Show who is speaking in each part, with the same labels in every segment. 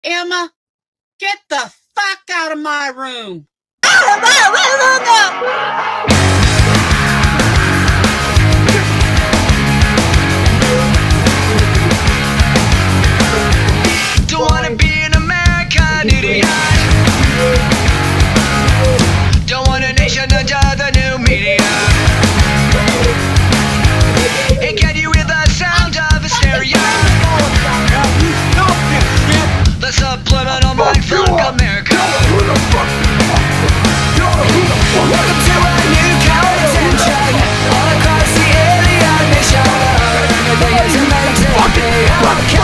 Speaker 1: Emma, get the fuck out of my room.
Speaker 2: Don't wanna be an American idiot. Don't want a nation under the new media. It get you with the sound of hysteria. The subliminal mind fuck America. Welcome to a new kind of tension all across the alien nation. Everything is meant to be okay.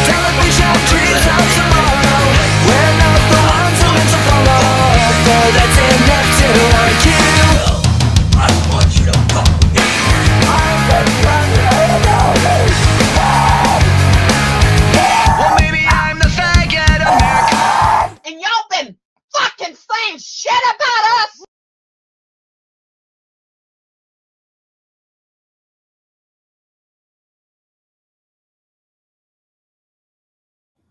Speaker 2: Television dreams of tomorrow. We're not the ones who meant to follow. Though that's enough to warn you. I want you to fuck with me. Well, maybe I'm the faggot America.
Speaker 1: And y'all been fucking saying shit about us.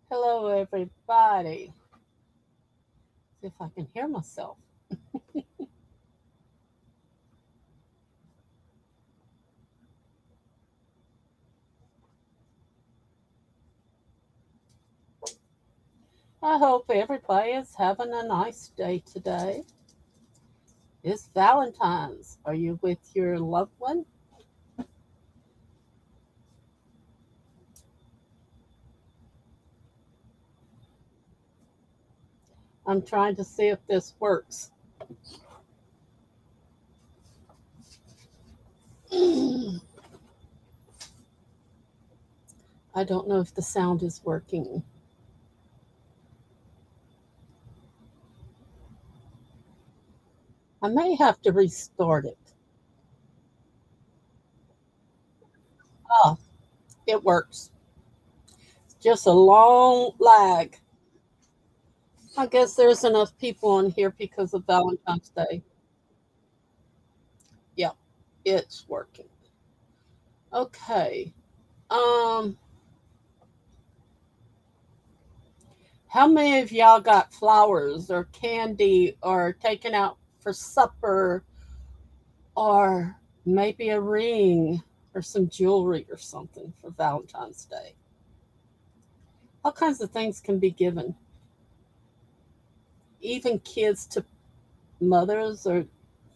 Speaker 1: Hello, everybody. See if I can hear myself. I hope everybody is having a nice day today. It's Valentine's. Are you with your loved one? I'm trying to see if this works. I don't know if the sound is working. I may have to restart it. Oh, it works. It's just a long lag. I guess there's enough people on here because of Valentine's Day. Yep, it's working. Okay. Um, how many of y'all got flowers or candy or taken out for supper or maybe a ring or some jewelry or something for Valentine's Day? All kinds of things can be given, even kids to mothers or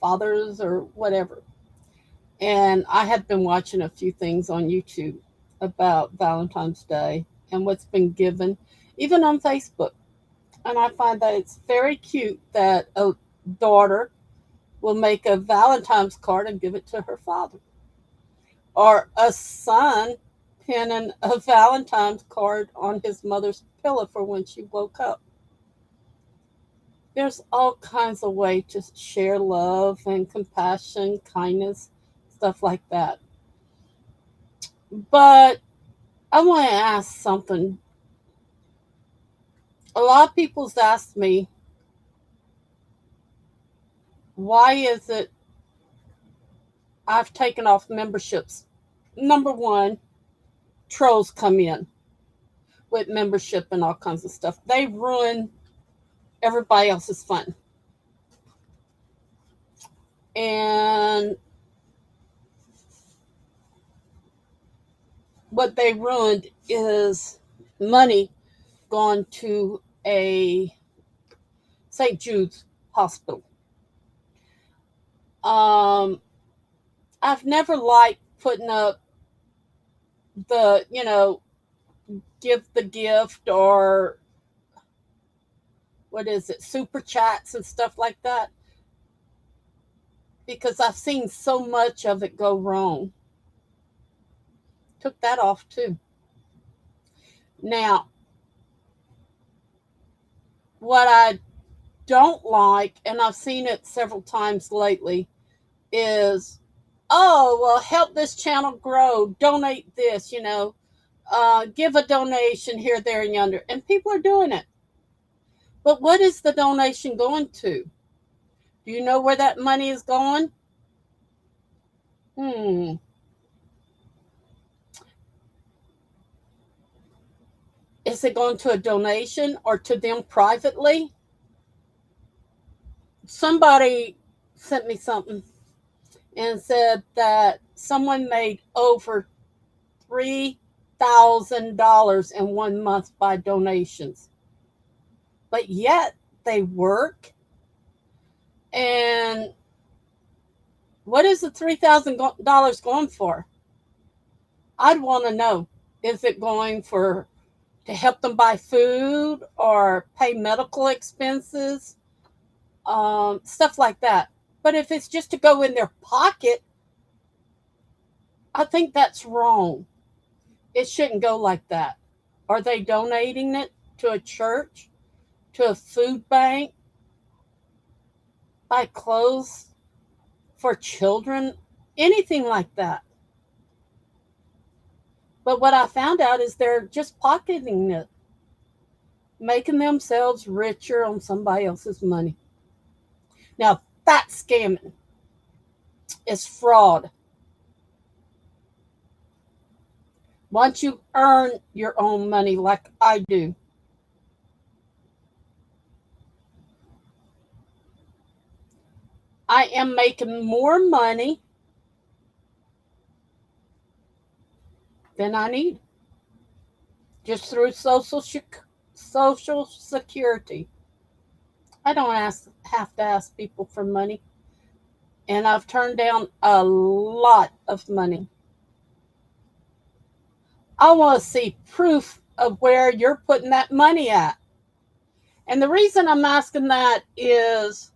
Speaker 1: fathers or whatever. And I had been watching a few things on YouTube about Valentine's Day and what's been given, even on Facebook. And I find that it's very cute that a daughter will make a Valentine's card and give it to her father, or a son pinning a Valentine's card on his mother's pillow for when she woke up. There's all kinds of ways to share love and compassion, kindness, stuff like that. But I want to ask something. A lot of people's asked me, why is it I've taken off memberships? Number one, trolls come in with membership and all kinds of stuff. They ruin everybody else's fun. And what they ruined is money gone to a St. Jude's hospital. Um, I've never liked putting up the, give the gift or what is it, super chats and stuff like that, because I've seen so much of it go wrong. Took that off too. Now, what I don't like, and I've seen it several times lately, is, oh, well, help this channel grow, donate this, give a donation here, there, and yonder. And people are doing it. But what is the donation going to? Do you know where that money is going? Hmm. Is it going to a donation or to them privately? Somebody sent me something and said that someone made over $3,000 in 1 month by donations, but yet they work. And what is the $3,000 going for? I'd want to know. Is it going for to help them buy food or pay medical expenses, stuff like that? But if it's just to go in their pocket, I think that's wrong. It shouldn't go like that. Are they donating it to a church, to a food bank, buy clothes for children, anything like that? But what I found out is they're just pocketing it, making themselves richer on somebody else's money. Now, that's scamming. It's fraud. Once you earn your own money like I do, I am making more money than I need just through social security. I don't have to ask people for money, and I've turned down a lot of money. I want to see proof of where you're putting that money at. And the reason I'm asking that is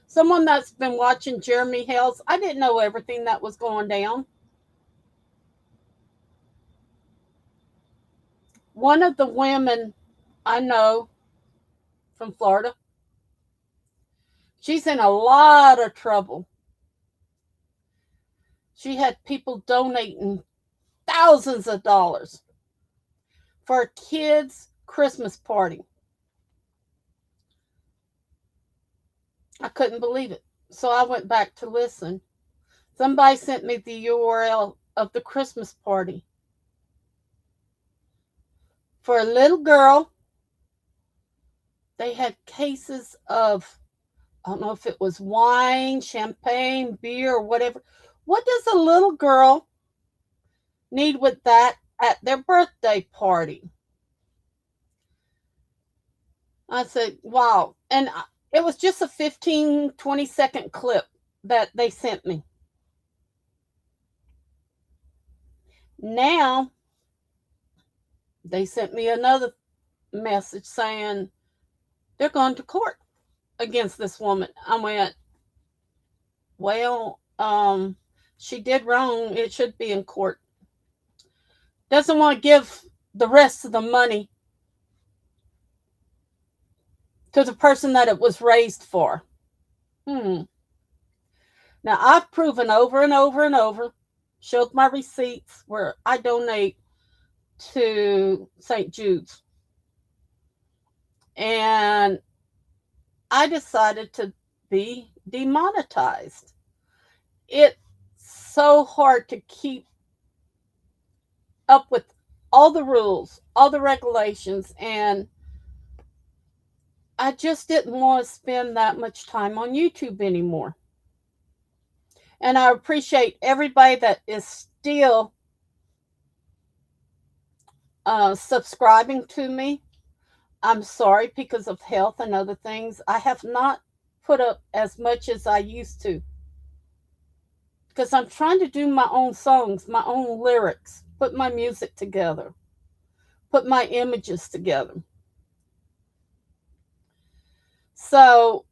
Speaker 1: someone that's been watching Jeremy Hales, I didn't know everything that was going down. One of the women I know from Florida, she's in a lot of trouble. She had people donating thousands of dollars for a kid's Christmas party. I couldn't believe it. So I went back to listen. Somebody sent me the URL of the Christmas party for a little girl. They had cases of, I don't know if it was wine, champagne, beer, or whatever. What does a little girl need with that at their birthday party? I said, wow. And it was just a 15, 20-second clip that they sent me. Now, they sent me another message saying they're going to court against this woman. I went, well, she did wrong. It should be in court. Doesn't want to give the rest of the money to the person that it was raised for. Now, I've proven over and over and over, showed my receipts where I donate to St. Jude's. And I decided to be demonetized. It's so hard to keep up with all the rules, all the regulations, and I just didn't want to spend that much time on YouTube anymore. And I appreciate everybody that is still subscribing to me. I'm sorry, because of health and other things, I have not put up as much as I used to. Because I'm trying to do my own songs, my own lyrics, put my music together, put my images together. So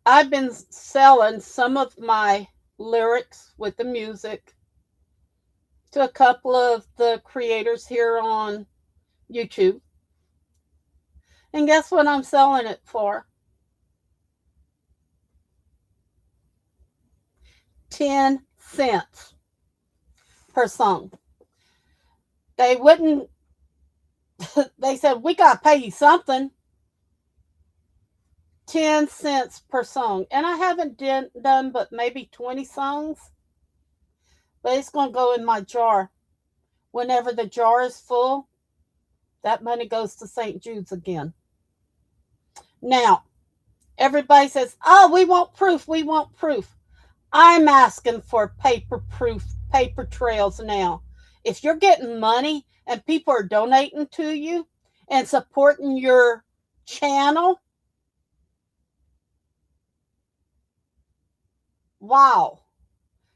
Speaker 1: I've been selling some of my lyrics with the music to a couple of the creators here on YouTube. And guess what I'm selling it for? 10 cents per song. They wouldn't, they said, we got to pay you something. 10 cents per song. And I haven't done but maybe 20 songs. But it's going to go in my jar. Whenever the jar is full, that money goes to St. Jude's again. Now, everybody says, oh, we want proof. We want proof. I'm asking for paper proof, paper trails now. If you're getting money and people are donating to you and supporting your channel, wow.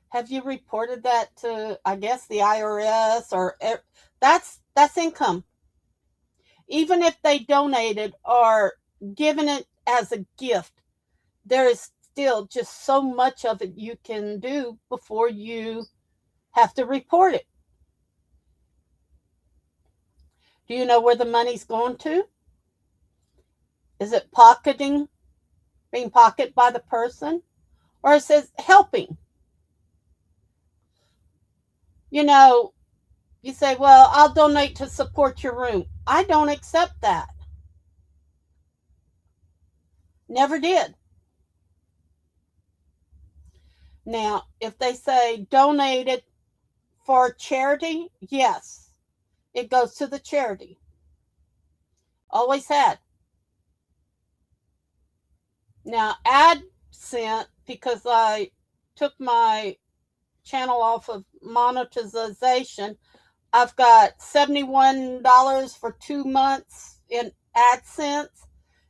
Speaker 1: Have you reported that to, I guess, the IRS or that's income. Even if they donated or given it as a gift, there is still just so much of it you can do before you have to report it. Do you know where the money's going to? Is it being pocketed by the person? Or it says helping? You know, you say, well, I'll donate to support your room. I don't accept that. Never did. Now, if they say donate it for charity, yes, it goes to the charity. Always had. Now, AdSense, because I took my channel off of monetization, I've got $71 for 2 months in AdSense.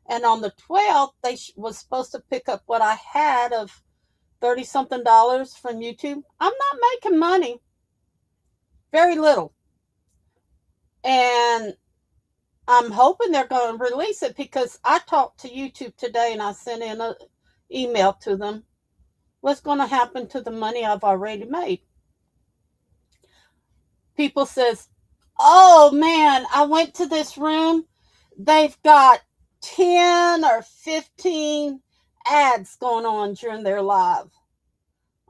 Speaker 1: And on the 12th, they was supposed to pick up what I had of 30 something dollars from YouTube. I'm not making money. Very little. And I'm hoping they're going to release it because I talked to YouTube today and I sent in an email to them. What's going to happen to the money I've already made? People says, oh man, I went to this room. They've got 10 or 15 ads going on during their live.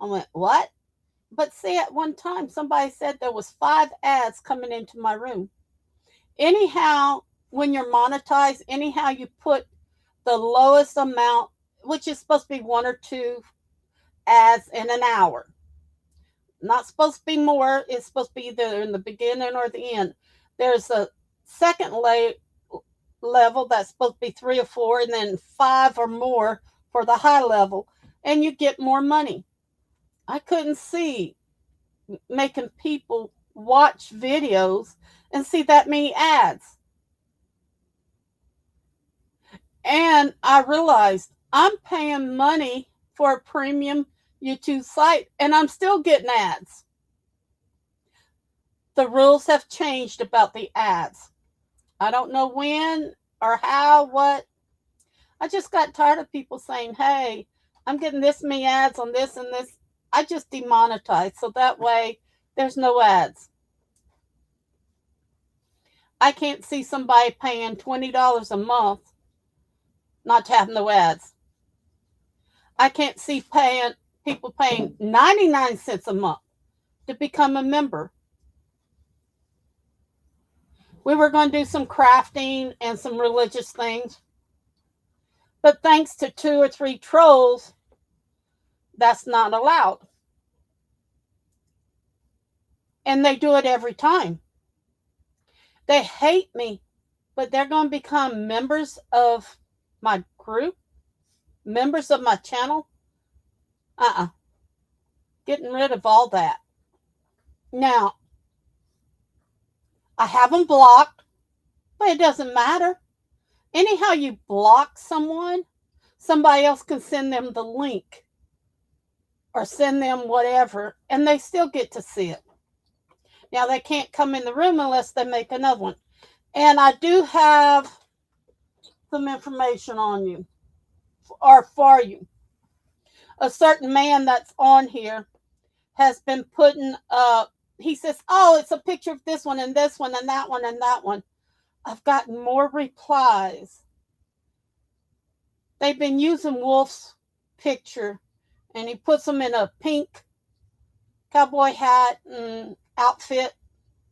Speaker 1: I went, what? But see, at one time, somebody said there was 5 ads coming into my room. Anyhow, when you're monetized, anyhow, you put the lowest amount, which is supposed to be 1 or 2 ads in an hour. Not supposed to be more. It's supposed to be either in the beginning or the end. There's a second level that's supposed to be 3 or 4, and then 5 or more for the high level, and you get more money. I couldn't see making people watch videos and see that many ads. And I realized I'm paying money for a premium YouTube site and I'm still getting ads. The rules have changed about the ads. I don't know when or how, what. I just got tired of people saying, hey, I'm getting this many ads on this and this. I just demonetize so that way there's no ads. I can't see somebody paying $20 a month not to have no ads. I can't see people paying 99 cents a month to become a member. We were going to do some crafting and some religious things. But thanks to 2 or 3 trolls, that's not allowed. And they do it every time. They hate me, but they're going to become members of my group, members of my channel. Getting rid of all that. Now, I have them blocked, but it doesn't matter. Anyhow you block someone, somebody else can send them the link or send them whatever, and they still get to see it. Now, they can't come in the room unless they make another one. And I do have some information on you, or for you. A certain man that's on here has been putting up, he says, oh, it's a picture of this one and this one and that one and that one. I've gotten more replies. They've been using Wolf's picture, and he puts them in a pink cowboy hat and outfit,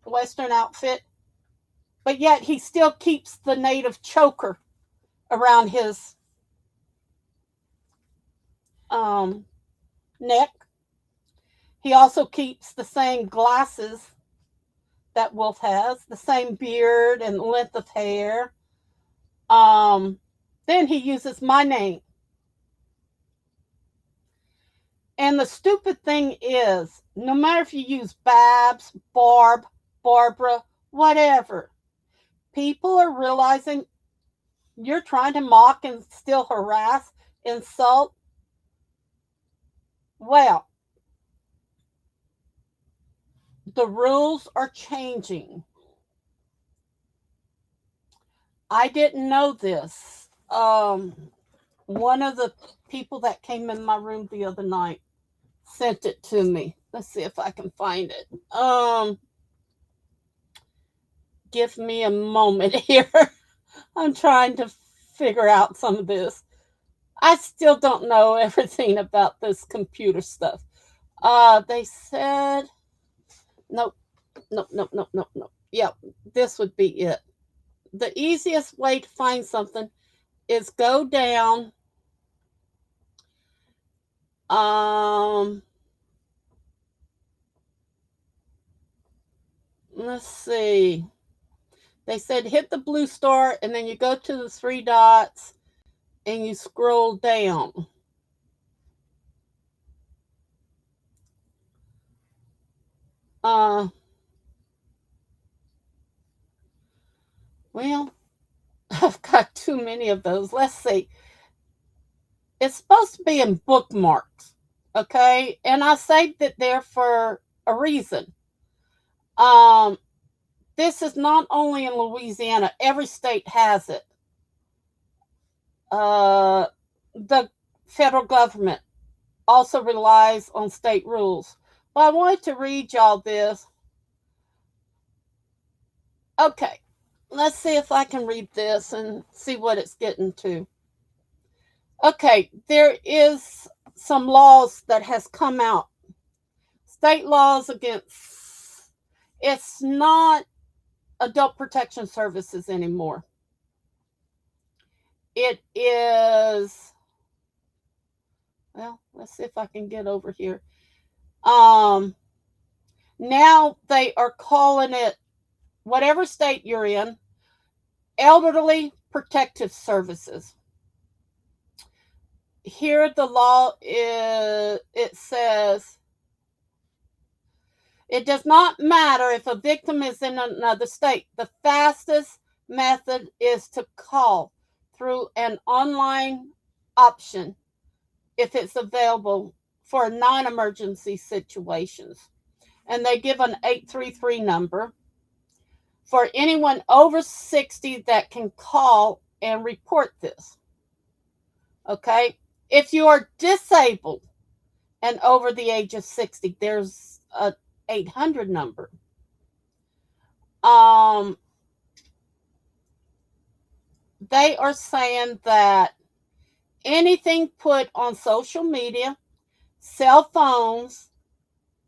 Speaker 1: Western outfit, but yet he still keeps the native choker around his neck. He also keeps the same glasses that wolf has, the same beard and length of hair. Um, then he uses my name. And the stupid thing is, no matter if you use Babs, Barb, Barbara, whatever, people are realizing you're trying to mock and still harass, insult. Well, the rules are changing. I didn't know this. One of the people that came in my room the other night sent it to me. Let's see if I can find it. Give me a moment here. I'm trying to figure out some of this. I still don't know everything about this computer stuff. They said, nope, nope, nope, nope, nope, nope. Yep, this would be it. The easiest way to find something is go down. Let's see. They said hit the blue star and then you go to the three dots and you scroll down. Well, I've got too many of those. Let's see. It's supposed to be in bookmarks, okay? And I saved it there for a reason. Um, this is not only in Louisiana, every state has it. The federal government also relies on state rules. But I wanted to read y'all this. Okay, let's see if I can read this and see what it's getting to. Okay, there is some laws that has come out. State laws against, it's not adult protection services anymore. It is, well, let's see if I can get over here. Now they are calling it, whatever state you're in, elderly protective services. Here the law is, it says, it does not matter if a victim is in another state. The fastest method is to call through an online option if it's available for non-emergency situations. And they give an 833 number for anyone over 60 that can call and report this. Okay? If you are disabled and over the age of 60, there's a 800 number. They are saying that anything put on social media, cell phones,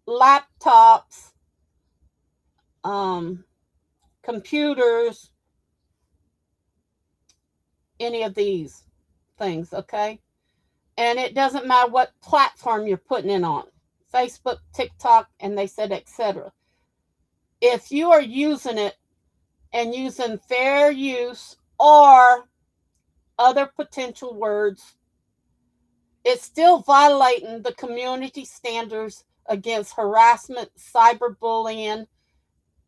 Speaker 1: laptops, computers, any of these things, okay? And it doesn't matter what platform you're putting it on, Facebook, TikTok, and they said etc. If you are using it and using fair use or other potential words, it's still violating the community standards against harassment, cyberbullying,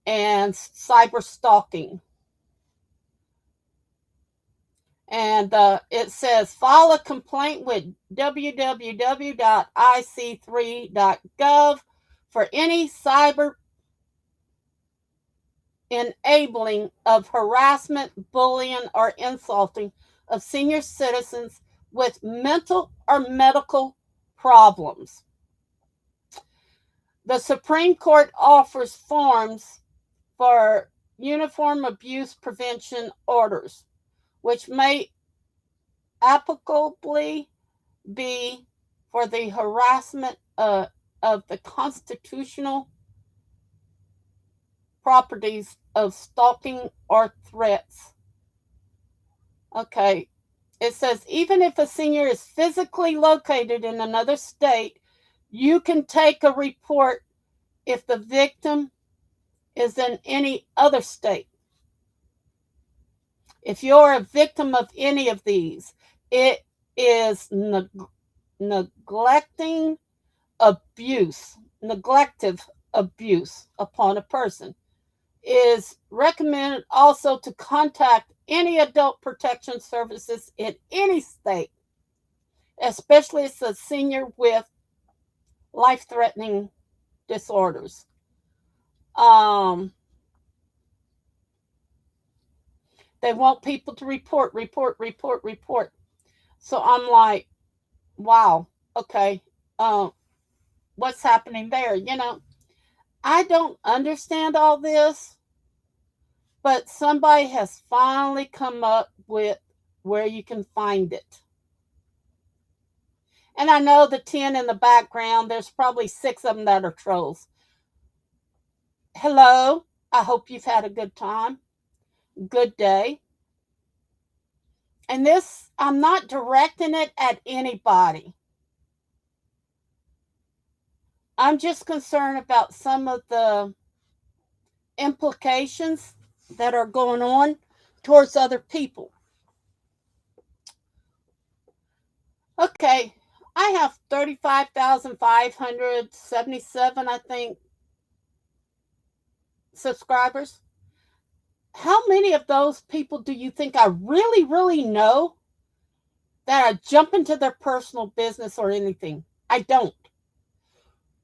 Speaker 1: and cyber stalking. And it says file a complaint with www.ic3.gov for any cyber enabling of harassment, bullying, or insulting of senior citizens with mental or medical problems. The Supreme Court offers forms for uniform abuse prevention orders, which may applicably be for the harassment of the constitutional properties of stalking or threats. Okay, it says even if a senior is physically located in another state, you can take a report if the victim is in any other state. If you're a victim of any of these, it is neglecting abuse, neglective abuse upon a person. Is recommended also to contact any adult protection services in any state, especially as a senior with life threatening disorders. Um, they want people to report, report, report, report. So I'm like, wow, okay, um, what's happening there? I don't understand all this, but somebody has finally come up with where you can find it. And I know the 10 in the background, there's probably 6 of them that are trolls. Hello, I hope you've had a good time, good day. And this, I'm not directing it at anybody. I'm just concerned about some of the implications that are going on towards other people. Okay, I have 35,577, I think, subscribers. How many of those people do you think I really, really know that I jump into their personal business or anything? I don't.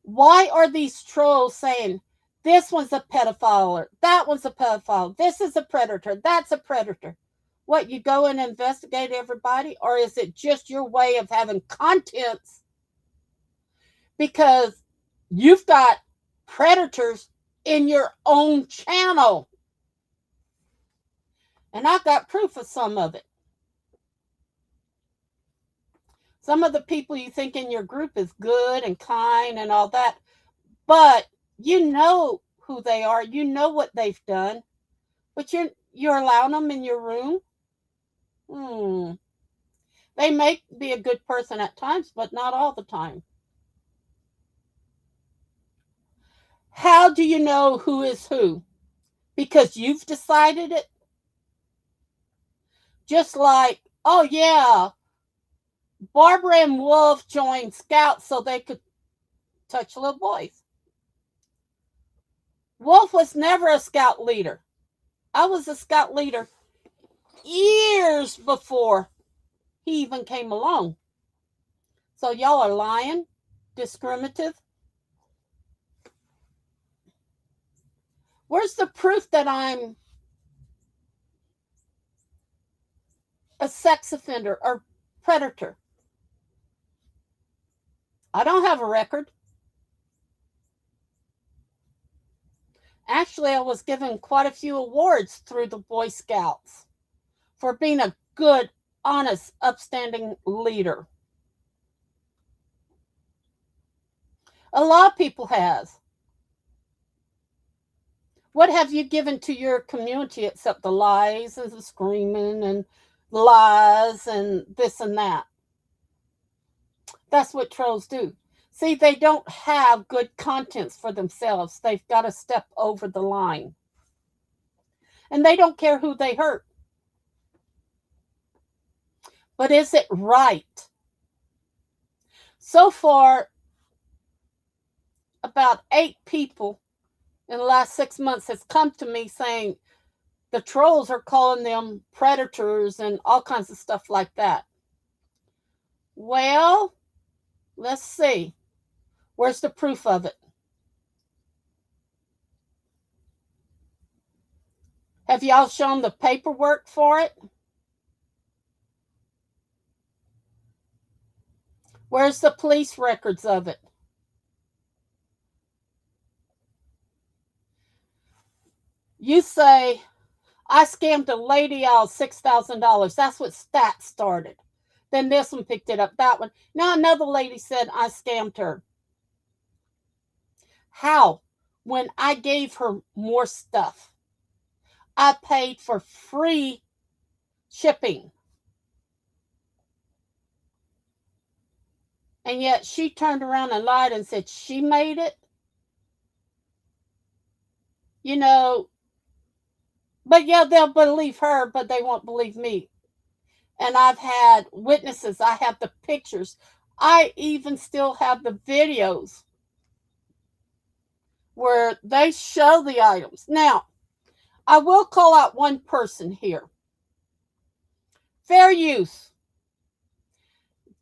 Speaker 1: Why are these trolls saying this one's a pedophile or that one's a pedophile? This is a predator. That's a predator. What, you go and investigate everybody? Or is it just your way of having contents because you've got predators in your own channel? And I've got proof of some of it. Some of the people you think in your group is good and kind and all that, but you know who they are, you know what they've done, but you're allowing them in your room. They may be a good person at times, but not all the time. How do you know who is who? Because you've decided it. Just like, oh yeah, Barbara and Wolf joined Scouts so they could touch little boys. Wolf was never a Scout leader. I was a Scout leader years before he even came along. So y'all are lying, discriminative. Where's the proof that I'm a sex offender or predator? I don't have a record. Actually, I was given quite a few awards through the Boy Scouts for being a good, honest, upstanding leader. A lot of people has. What have you given to your community except the lies and the screaming and lies and this and that? That's what trolls do. See, they don't have good contents for themselves. They've got to step over the line. And they don't care who they hurt. But is it right? So far, about 8 people in the last 6 months has come to me saying the trolls are calling them predators and all kinds of stuff like that. Well, let's see. Where's the proof of it? Have y'all shown the paperwork for it? Where's the police records of it? You say, I scammed a lady out of $6,000. That's what Stats started. Then this one picked it up, that one. Now another lady said I scammed her. How? When I gave her more stuff. I paid for free shipping. And yet she turned around and lied and said she made it. you know, but yeah, they'll believe her, but they won't believe me. And I've had witnesses, I have the pictures, I even still have the videos where they show the items. Now, I will call out one person here. Fair use.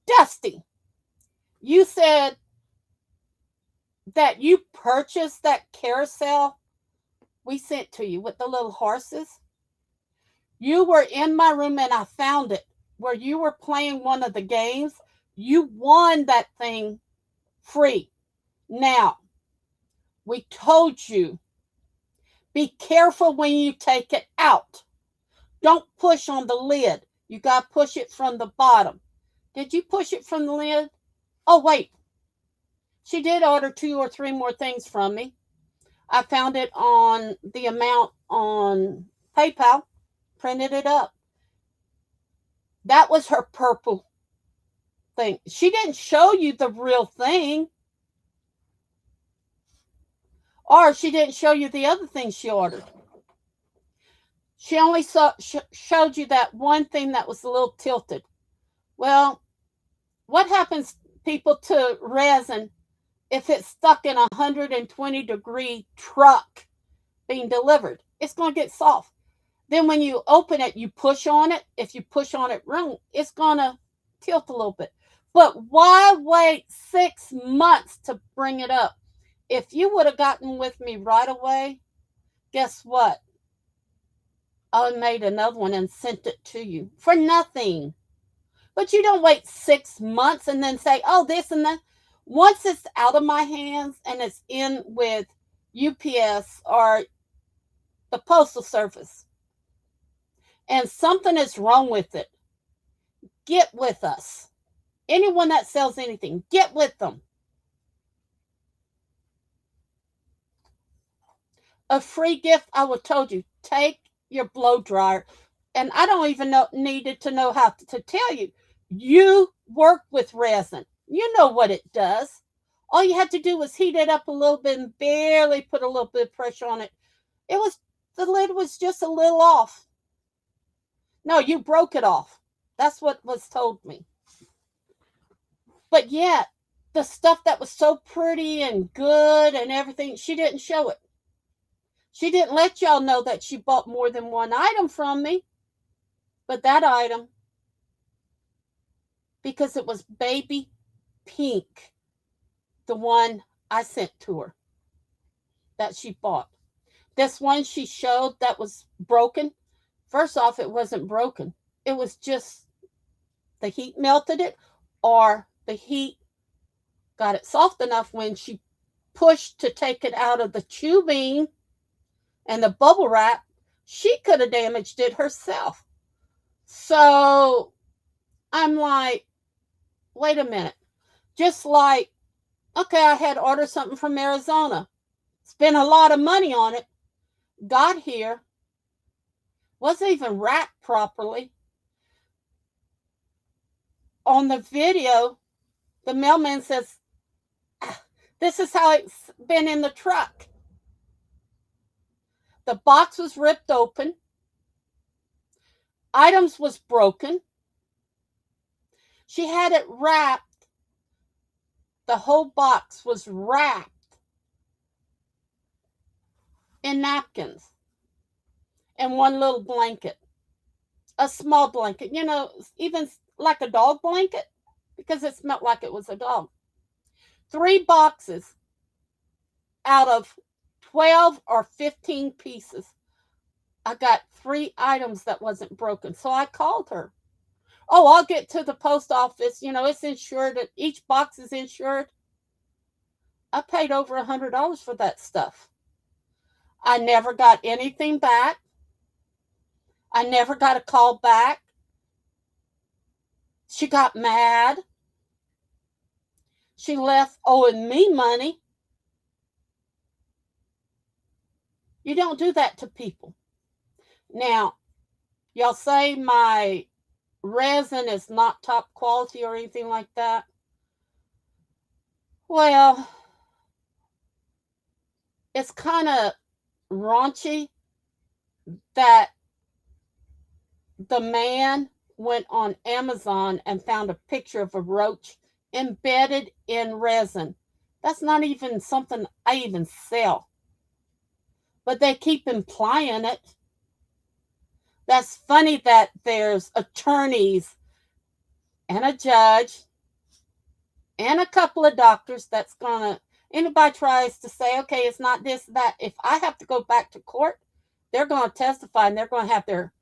Speaker 1: Dusty, you said that you purchased that carousel we sent to you with the little horses. You were in my room and I found it where you were playing one of the games. You won that thing free. Now, we told you, be careful when you take it out. Don't push on the lid. You got to push it from the bottom. Did you push it from the lid? Oh, wait. She did order 2 or 3 more things from me. I found it on the amount on PayPal, printed it up. That was her purple thing. She didn't show you the real thing. Or she didn't show you the other thing she ordered. She only showed you that one thing that was a little tilted. Well, what happens, people, to resin if it's stuck in a 120-degree truck being delivered? It's going to get soft. Then when you open it, you push on it. If you push on it wrong, it's going to tilt a little bit. But why wait 6 months to bring it up? If you would have gotten with me right away, guess what? I made another one and sent it to you for nothing. But you don't wait 6 months and then say, oh, this and that. Once it's out of my hands and it's in with UPS or the Postal Service and something is wrong with it, get with us. Anyone that sells anything, get with them. A free gift, I would have told you, take your blow dryer. And I don't even needed to know how to tell you. You work with resin. You know what it does. All you had to do was heat it up a little bit and barely put a little bit of pressure on it. The lid was just a little off. No, you broke it off. That's what was told me. But yet, the stuff that was so pretty and good and everything, she didn't show it. She didn't let y'all know that she bought more than one item from me. But that item, because it was baby pink, the one I sent to her that she bought. This one she showed that was broken. First off, it wasn't broken. It was just the heat melted it, or the heat got it soft enough when she pushed to take it out of the tubing and the bubble wrap, she could have damaged it herself. So I'm like, wait a minute. Just like, okay, I had ordered something from Arizona, spent a lot of money on it, got here, wasn't even wrapped properly. On the video, the mailman says, this is how it's been in the truck. The box was ripped open. Items was broken. She had it wrapped. The whole box was wrapped in napkins and one little blanket. A small blanket, even like a dog blanket, because it smelled like it was a dog. 3 boxes out of 12 or 15 pieces. I got 3 items that wasn't broken. So I called her. Oh, I'll get to the post office. It's insured. Each box is insured. I paid over $100 for that stuff. I never got anything back. I never got a call back. She got mad. She left owing me money. You don't do that to people. Now, y'all say my resin is not top quality or anything like that. Well, it's kind of raunchy that the man went on Amazon and found a picture of a roach embedded in resin. That's not even something I even sell, but they keep implying it. That's funny that there's attorneys and a judge and a couple of doctors that's gonna, anybody tries to say, okay, it's not this, that, if I have to go back to court, they're gonna testify and they're gonna have their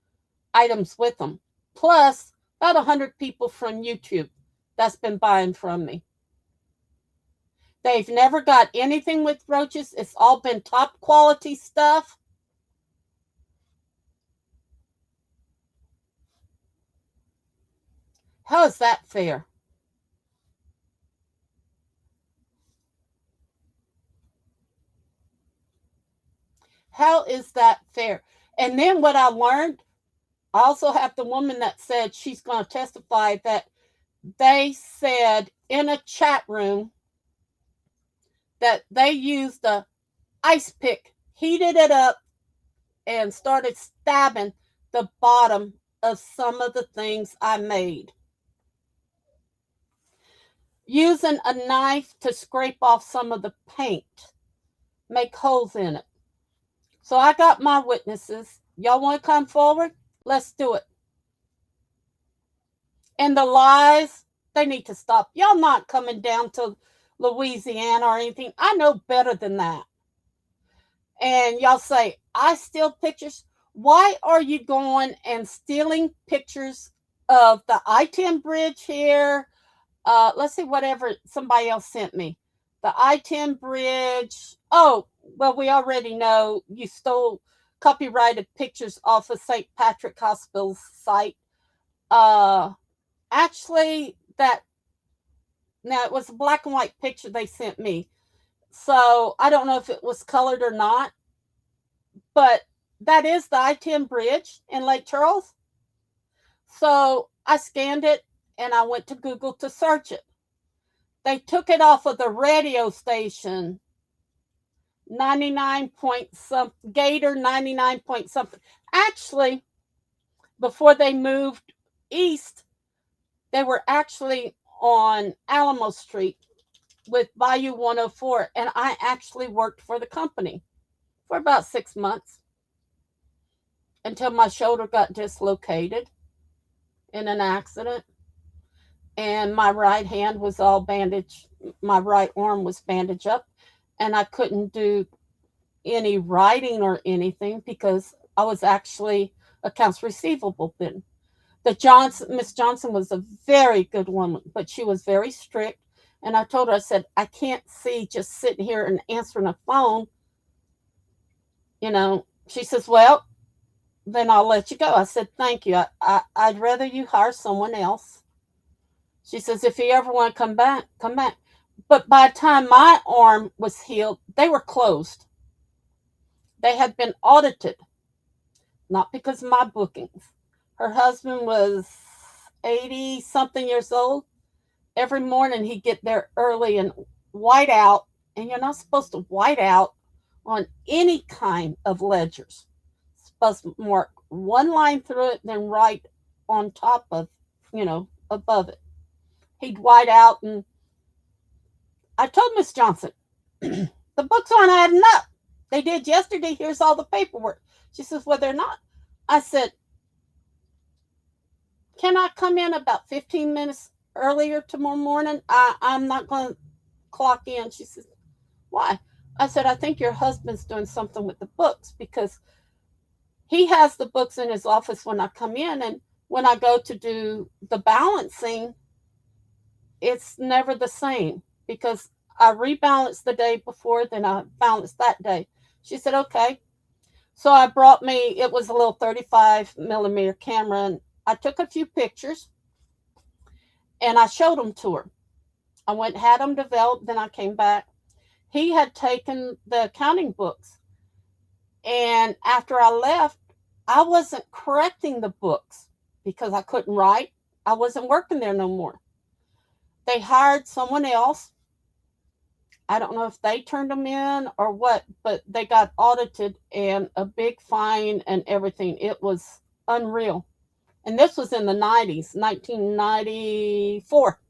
Speaker 1: items with them. Plus, about 100 people from YouTube that's been buying from me. They've never got anything with roaches. It's all been top quality stuff. How is that fair? How is that fair? And then what I learned, I also have the woman that said she's going to testify that they said in a chat room that they used a ice pick, heated it up, and started stabbing the bottom of some of the things I made, using a knife to scrape off some of the paint, make holes in it. So I got my witnesses. Y'all want to come forward? Let's do it. And the lies, they need to stop. Y'all not coming down to Louisiana or anything. I know better than that. And y'all say, I steal pictures. Why are you going and stealing pictures of the I-10 bridge here? Let's see, whatever somebody else sent me. The I-10 bridge. Oh, well, we already know you stole copyrighted pictures off of St. Patrick Hospital's site. Actually, that, now it was a black and white picture they sent me. So I don't know if it was colored or not, but that is the I-10 bridge in Lake Charles. So I scanned it and I went to Google to search it. They took it off of the radio station 99 point something, Gator 99 point something. Actually, before they moved east, they were actually on Alamo Street with Bayou 104, and I actually worked for the company for about 6 months until my shoulder got dislocated in an accident, and my right hand was all bandaged. My right arm was bandaged up, and I couldn't do any writing or anything because I was actually accounts receivable then. Miss Johnson was a very good woman, but she was very strict. And I told her, I said, I can't see just sitting here and answering a phone. You know, she says, well, then I'll let you go. I said, thank you. I'd rather you hire someone else. She says, if you ever want to come back, come back. But by the time my arm was healed, they were closed. They had been audited, not because of my bookings. Her husband was 80 something years old. Every morning he'd get there early and white out, and you're not supposed to white out on any kind of ledgers. It's supposed to mark one line through it, then write on top of, above it. He'd white out, and I told Miss Johnson, the books aren't adding up. They did yesterday. Here's all the paperwork. She says, well, they're not. I said, can I come in about 15 minutes earlier tomorrow morning? I'm not going to clock in. She says, why? I said, I think your husband's doing something with the books because he has the books in his office when I come in. And when I go to do the balancing, it's never the same because I rebalanced the day before, then I balanced that day. She said, okay. So I brought me, it was a little 35 millimeter camera, and I took a few pictures and I showed them to her. I went and had them developed, then I came back. He had taken the accounting books, and after I left, I wasn't correcting the books because I couldn't write. I wasn't working there no more. They hired someone else. I don't know if they turned them in or what, but they got audited and a big fine and everything. It was unreal. And this was in the 90s, 1994.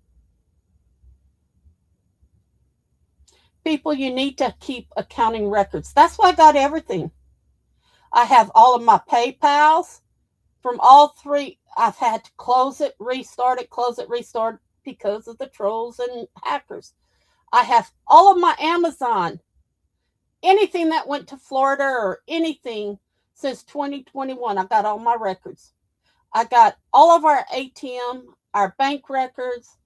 Speaker 1: People, you need to keep accounting records. That's why I got everything. I have all of my PayPals from all three. I've had to close it, restart it because of the trolls and hackers. I have all of my Amazon, anything that went to Florida or anything since 2021. I got all my records. I got all of our ATM, our bank records,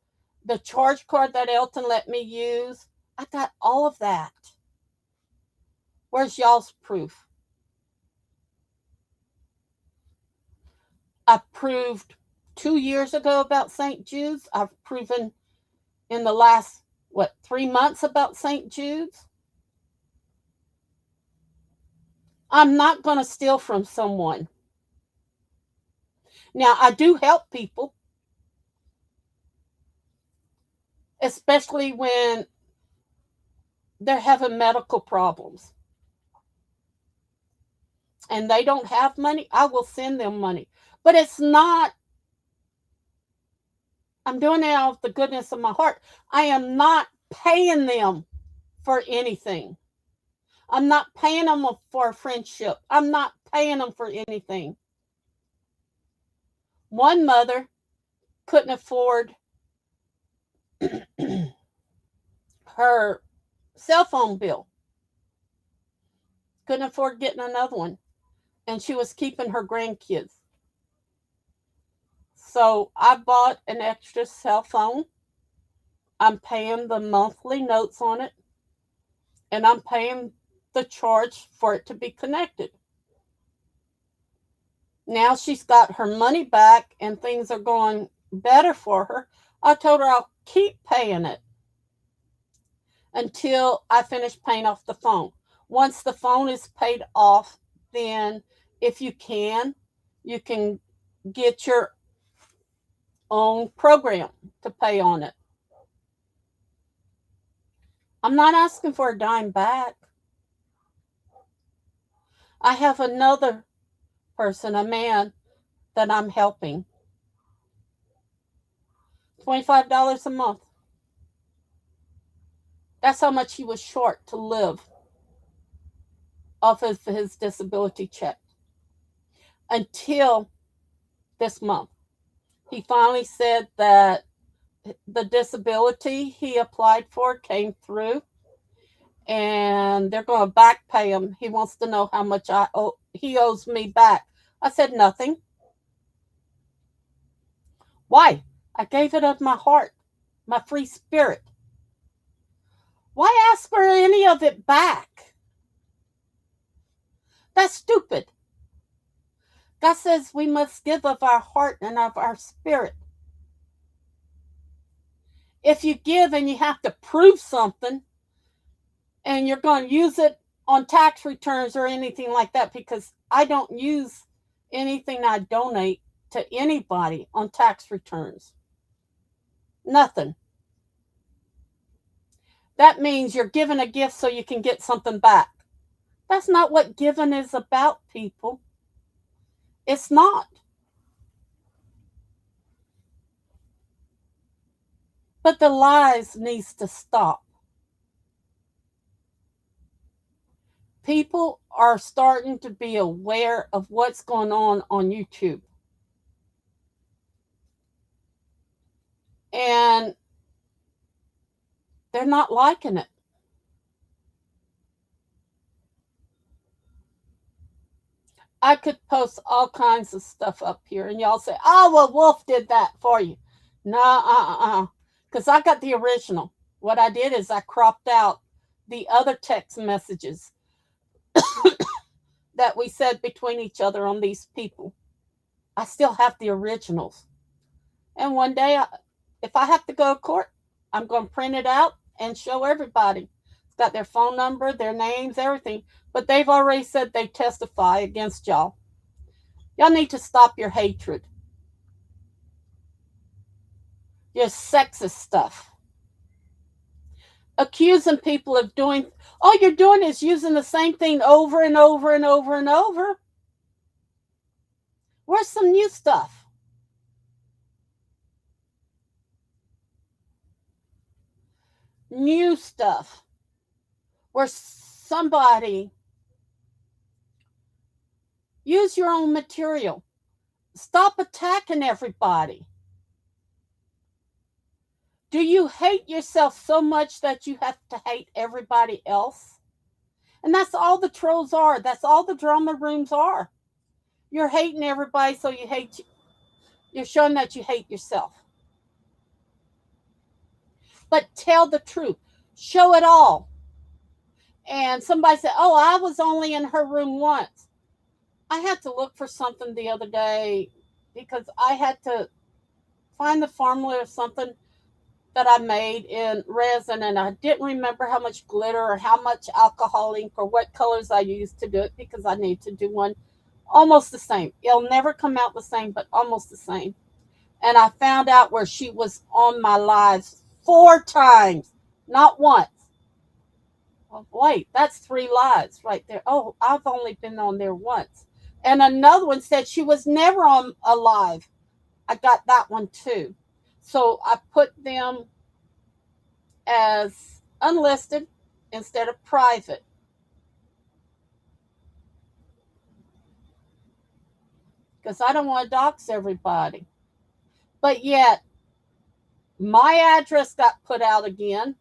Speaker 1: the charge card that Elton let me use. I got all of that. Where's y'all's proof? I proved 2 years ago about St. Jude's. I've proven in the last, 3 months about St. Jude's. I'm not going to steal from someone. Now, I do help people, especially when they're having medical problems and they don't have money. I will send them money. But it's not, I'm doing it out of the goodness of my heart. I am not paying them for anything. I'm not paying them for a friendship. I'm not paying them for anything. One mother couldn't afford her cell phone bill, couldn't afford getting another one, and she was keeping her grandkids. So I bought an extra cell phone. I'm paying the monthly notes on it, and I'm paying the charge for it to be connected. Now she's got her money back and things are going better for her. I told her I'll keep paying it until I finish paying off the phone. Once the phone is paid off, then if you can get your own program to pay on it. I'm not asking for a dime back. I have another person, a man, that I'm helping. $25 a month. That's how much he was short to live off of his disability check until this month. He finally said that the disability he applied for came through and they're going to back pay him. He wants to know how much he owes me back. I said nothing. Why? I gave it of my heart, my free spirit. Why ask for any of it back? That's stupid. God says we must give of our heart and of our spirit. If you give and you have to prove something and you're going to use it on tax returns or anything like that, because I don't use anything I donate to anybody on tax returns. Nothing. That means you're giving a gift so you can get something back. That's not what giving is about, people. It's not. But the lies needs to stop. People are starting to be aware of what's going on YouTube. And they're not liking it. I could post all kinds of stuff up here and y'all say, oh, well, Wolf did that for you. No, because I got the original. What I did is I cropped out the other text messages that we said between each other on these people. I still have the originals. And one day, if I have to go to court, I'm going to print it out and show everybody. It's got their phone number, their names, everything. But they've already said they testify against y'all. Y'all need to stop your hatred. Your sexist stuff. accusing people of doing, all you're doing is using the same thing over and over and over and over. Where's some new stuff? New stuff where somebody use your own material. Stop attacking everybody. Do you hate yourself so much that you have to hate everybody else? And that's all the trolls are. That's all the drama rooms are. You're hating everybody, so you hate. You're showing that you hate yourself. But tell the truth. Show it all. And somebody said, "Oh, I was only in her room once." I had to look for something the other day because I had to find the formula of something that I made in resin, and I didn't remember how much glitter or how much alcohol ink or what colors I used to do it because I need to do one almost the same. It'll never come out the same, but almost the same. And I found out where she was on my lives 4 times, not once. Oh, wait, that's 3 lives right there. Oh, I've only been on there once. And another one said she was never on a live. I got that one too. So I put them as unlisted instead of private because I don't want to dox everybody. But yet, my address got put out again.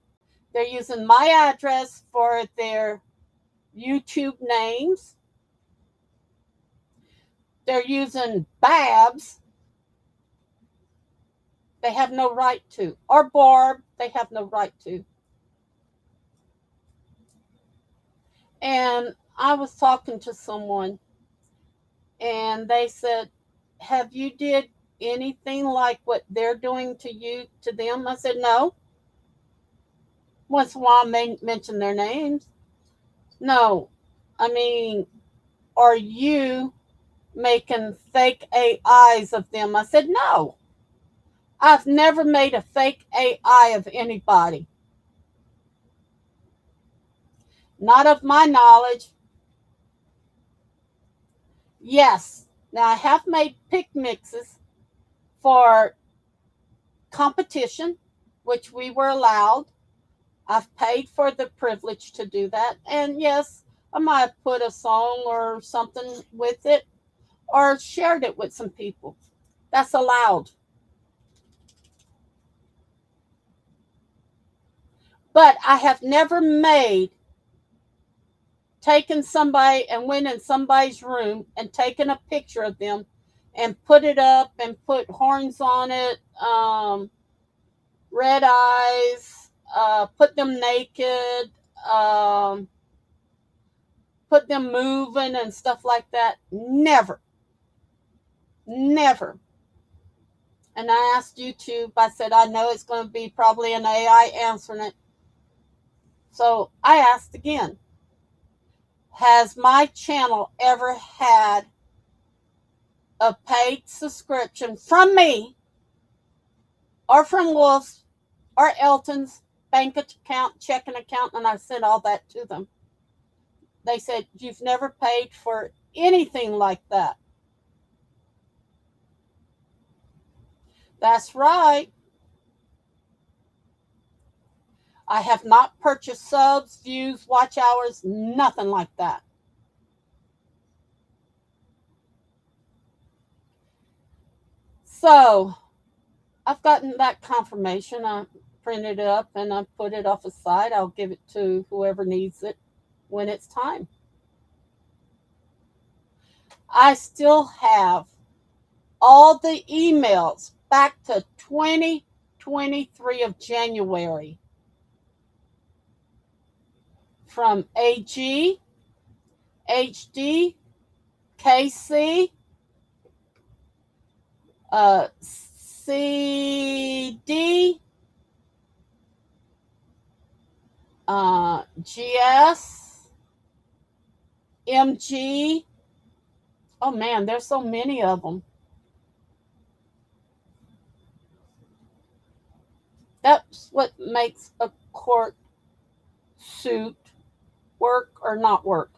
Speaker 1: They're using my address for their YouTube names. They're using Babs. They have no right to. Or Barb. They have no right to. And I was talking to someone and they said, "Have you did anything like what they're doing to you, to them?" I said, "No." Once in a while, I mention their names. No. I mean, are you making fake AIs of them? I said, "No. I've never made a fake AI of anybody. Not of my knowledge." Yes. Now, I have made pick mixes for competition, which we were allowed. I've paid for the privilege to do that. And yes, I might have put a song or something with it or shared it with some people. That's allowed. But I have never taken somebody and went in somebody's room and taken a picture of them and put it up and put horns on it, red eyes, put them naked, put them moving and stuff like that. Never. Never. And I asked YouTube, I said, I know it's going to be probably an AI answering it. So I asked again, has my channel ever had a paid subscription from me or from Wolf's or Elton's bank account, checking account? And I sent all that to them. They said, you've never paid for anything like that. That's right. I have not purchased subs, views, watch hours, nothing like that. So I've gotten that confirmation. I printed it up and I put it off a side. I'll give it to whoever needs it when it's time. I still have all the emails back to 2023 of January from AG, HD, KC, CD, GS, MG. Oh man, there's so many of them. That's what makes a court suit work or not work.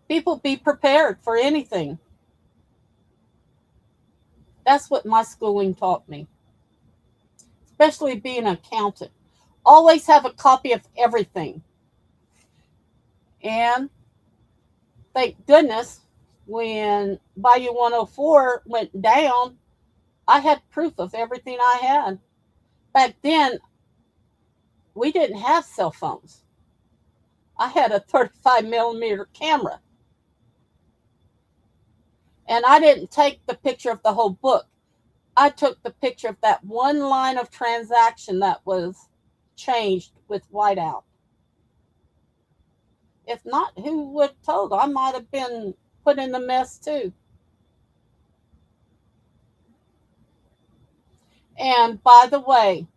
Speaker 1: People be prepared for anything. That's what my schooling taught me, especially being an accountant. Always have a copy of everything. And thank goodness when Bayou 104 went down, I had proof of everything I had. Back then, we didn't have cell phones. I had a 35 millimeter camera. And I didn't take the picture of the whole book. I took the picture of that one line of transaction that was changed with whiteout. If not, who would have told? I might have been put in the mess too. And by the way,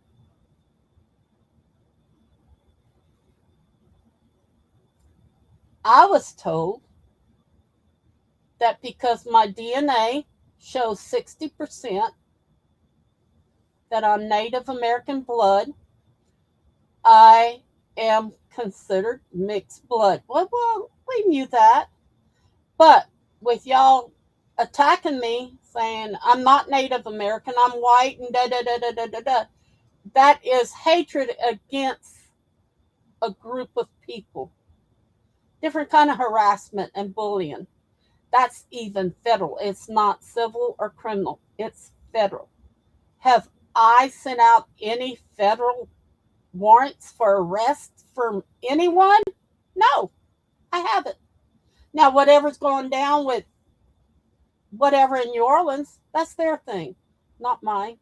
Speaker 1: I was told that because my DNA shows 60% that I'm Native American blood, I am considered mixed blood. Well, we knew that. But with y'all attacking me, saying I'm not Native American, I'm white, and da da da da da da da, that is hatred against a group of people. Different kind of harassment and bullying. That's even federal. It's not civil or criminal. It's federal. Have I sent out any federal warrants for arrest from anyone? No, I haven't. Now, whatever's going down with whatever in New Orleans, that's their thing, not mine.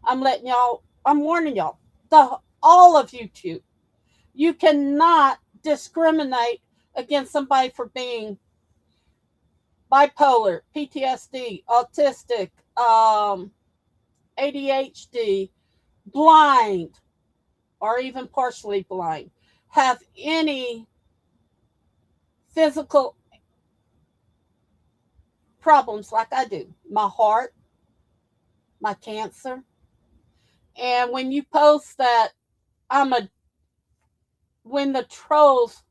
Speaker 1: I'm warning y'all, all of you two, you cannot discriminate against somebody for being bipolar, PTSD, autistic, ADHD, blind, or even partially blind, have any physical problems like I do. My heart, my cancer. And when you post that, when the trolls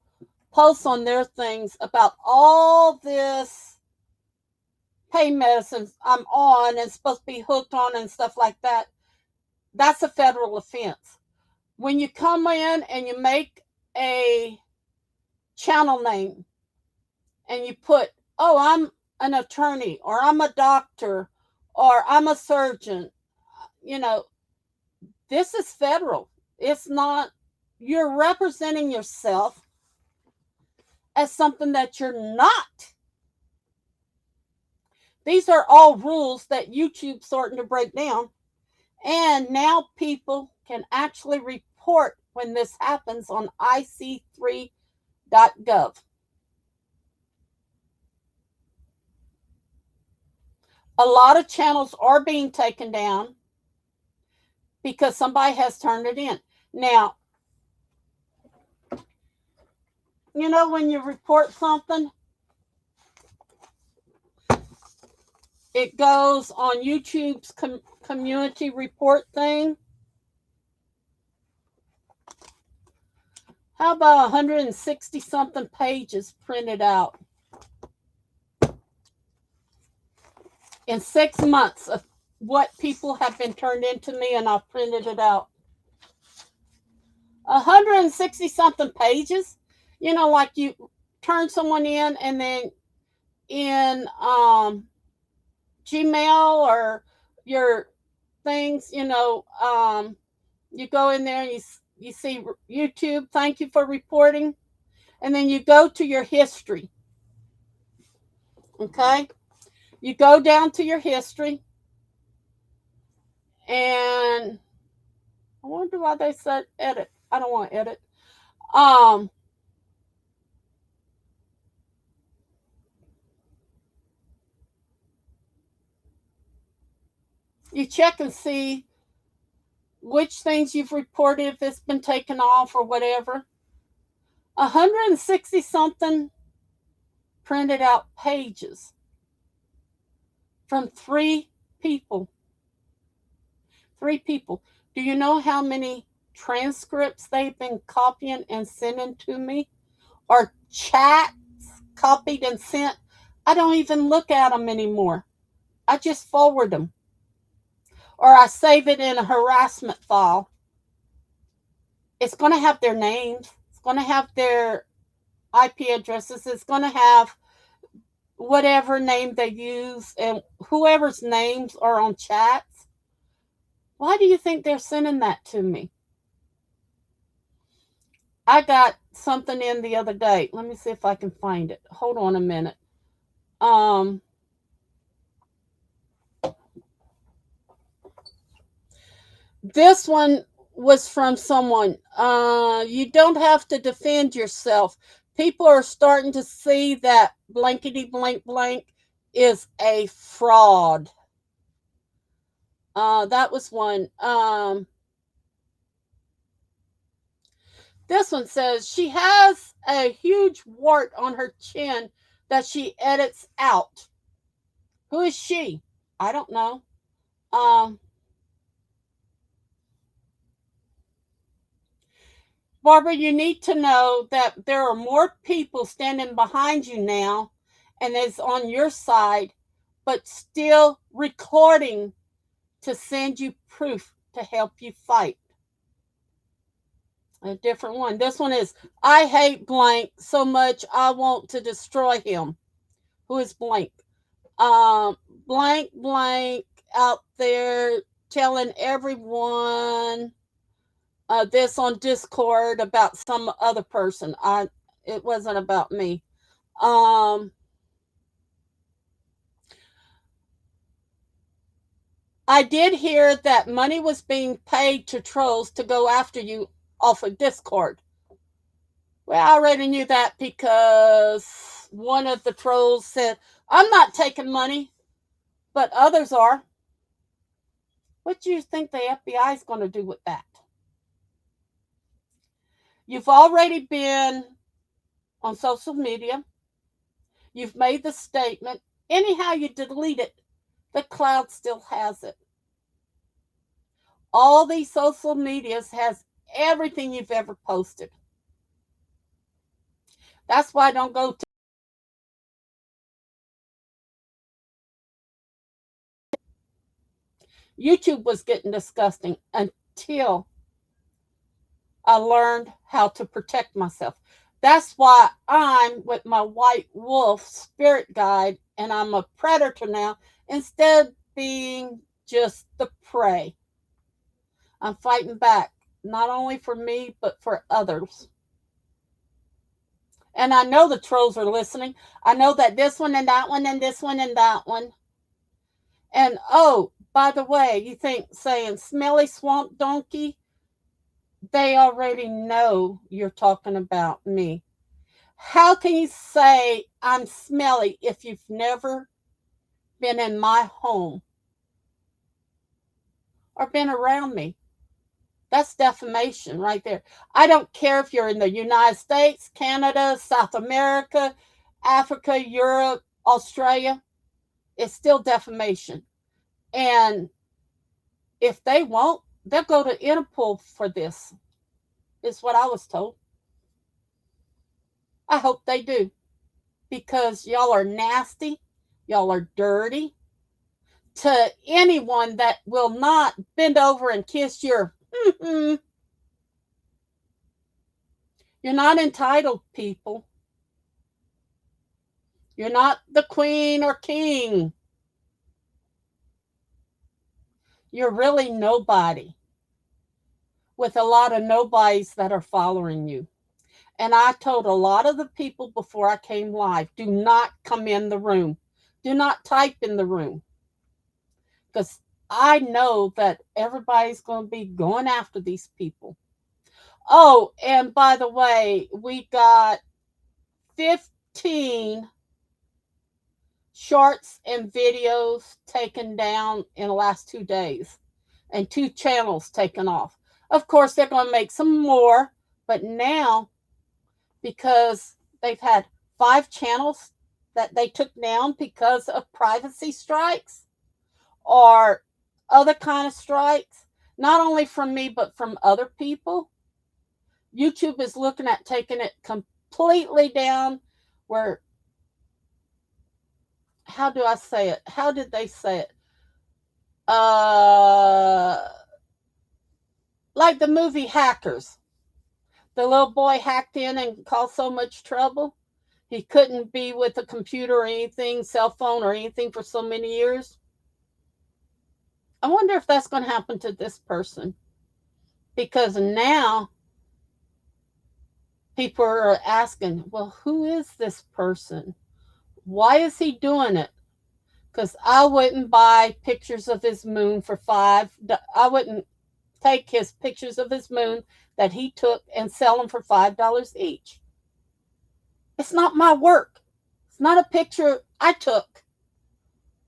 Speaker 1: post on their things about all this pain medicines I'm on and supposed to be hooked on and stuff like that, that's a federal offense. When you come in and you make a channel name and you put, oh, I'm an attorney or I'm a doctor or I'm a surgeon, this is federal. It's not, you're representing yourself as something that you're not. These are all rules that YouTube's starting to break down. And now people can actually report when this happens on ic3.gov. A lot of channels are being taken down because somebody has turned it in. Now, when you report something, it goes on YouTube's community report thing. How about 160 something pages printed out in 6 months of what people have been turned into me, and I've printed it out. 160 something pages. Like you turn someone in, and then in Gmail or your things, you go in there and you see YouTube, thank you for reporting, and then you go to your history. Okay, you go down to your history, and I wonder why they said edit. I don't want to edit. You check and see which things you've reported, if it's been taken off or whatever. 160 something printed out pages from 3 people. 3 people. Do you know how many transcripts they've been copying and sending to me? Or chats copied and sent? I don't even look at them anymore. I just forward them. Or I save it in a harassment file. It's going to have their names, it's going to have their IP addresses, it's going to have whatever name they use and whoever's names are on chats. Why do you think they're sending that to me? I got something in the other day. Let me see if I can find it. Hold on a minute. Um, this one was from someone. You don't have to defend yourself. People are starting to see that blankety blank blank is a fraud. That was one. This one says she has a huge wart on her chin that she edits out. Who is she? I don't know. Um, Barbara, you need to know that there are more people standing behind you now and is on your side, but still recording to send you proof to help you fight. A different one. This one is, I hate blank so much I want to destroy him. Who is blank? Um, Blank blank out there telling everyone this on Discord about some other person. It wasn't about me. Um, I did hear that money was being paid to trolls to go after you off of Discord. Well, I already knew that because one of the trolls said, I'm not taking money, but others are. What do you think the FBI is going to do with that? You've already been on social media. You've made the statement. Anyhow, you delete it. The cloud still has it. All these social medias has everything you've ever posted. That's why I don't go to YouTube. Was getting disgusting until I learned how to protect myself. That's why I'm with my white wolf spirit guide and I'm a predator now instead of being just the prey. I'm fighting back, not only for me, but for others. And I know the trolls are listening. I know that this one and that one and this one and that one. And oh, by the way, you think saying smelly swamp donkey, they already know you're talking about me. How can you say I'm smelly if you've never been in my home or been around me? That's defamation right there. I don't care if you're in the United States, Canada, South America, Africa, Europe, Australia. It's still defamation. And if they won't, they'll go to Interpol for this, is what I was told. I hope they do because y'all are nasty, y'all are dirty. To anyone that will not bend over and kiss your, you're not entitled, people. You're not the queen or king. You're really nobody with a lot of nobodies that are following you. And I told a lot of the people before I came live, do not come in the room. Do not type in the room. Because I know that everybody's going to be going after these people. Oh, and by the way, we got 15 shorts and videos taken down in the last 2 days and 2 channels taken off. Of course, they're going to make some more, but now because they've had 5 channels that they took down because of privacy strikes or other kind of strikes, not only from me, but from other people. YouTube is looking at taking it completely down where, how do I say it? How did they say it? Uh, like the movie Hackers. The little boy hacked in and caused so much trouble. He couldn't be with a computer or anything, cell phone or anything for so many years. I wonder if that's going to happen to this person. Because now people are asking, well, who is this person? Why is he doing it? Because I wouldn't buy pictures of his moon for I wouldn't take his pictures of his moon that he took and sell them for $5 each. It's not my work. It's not a picture I took.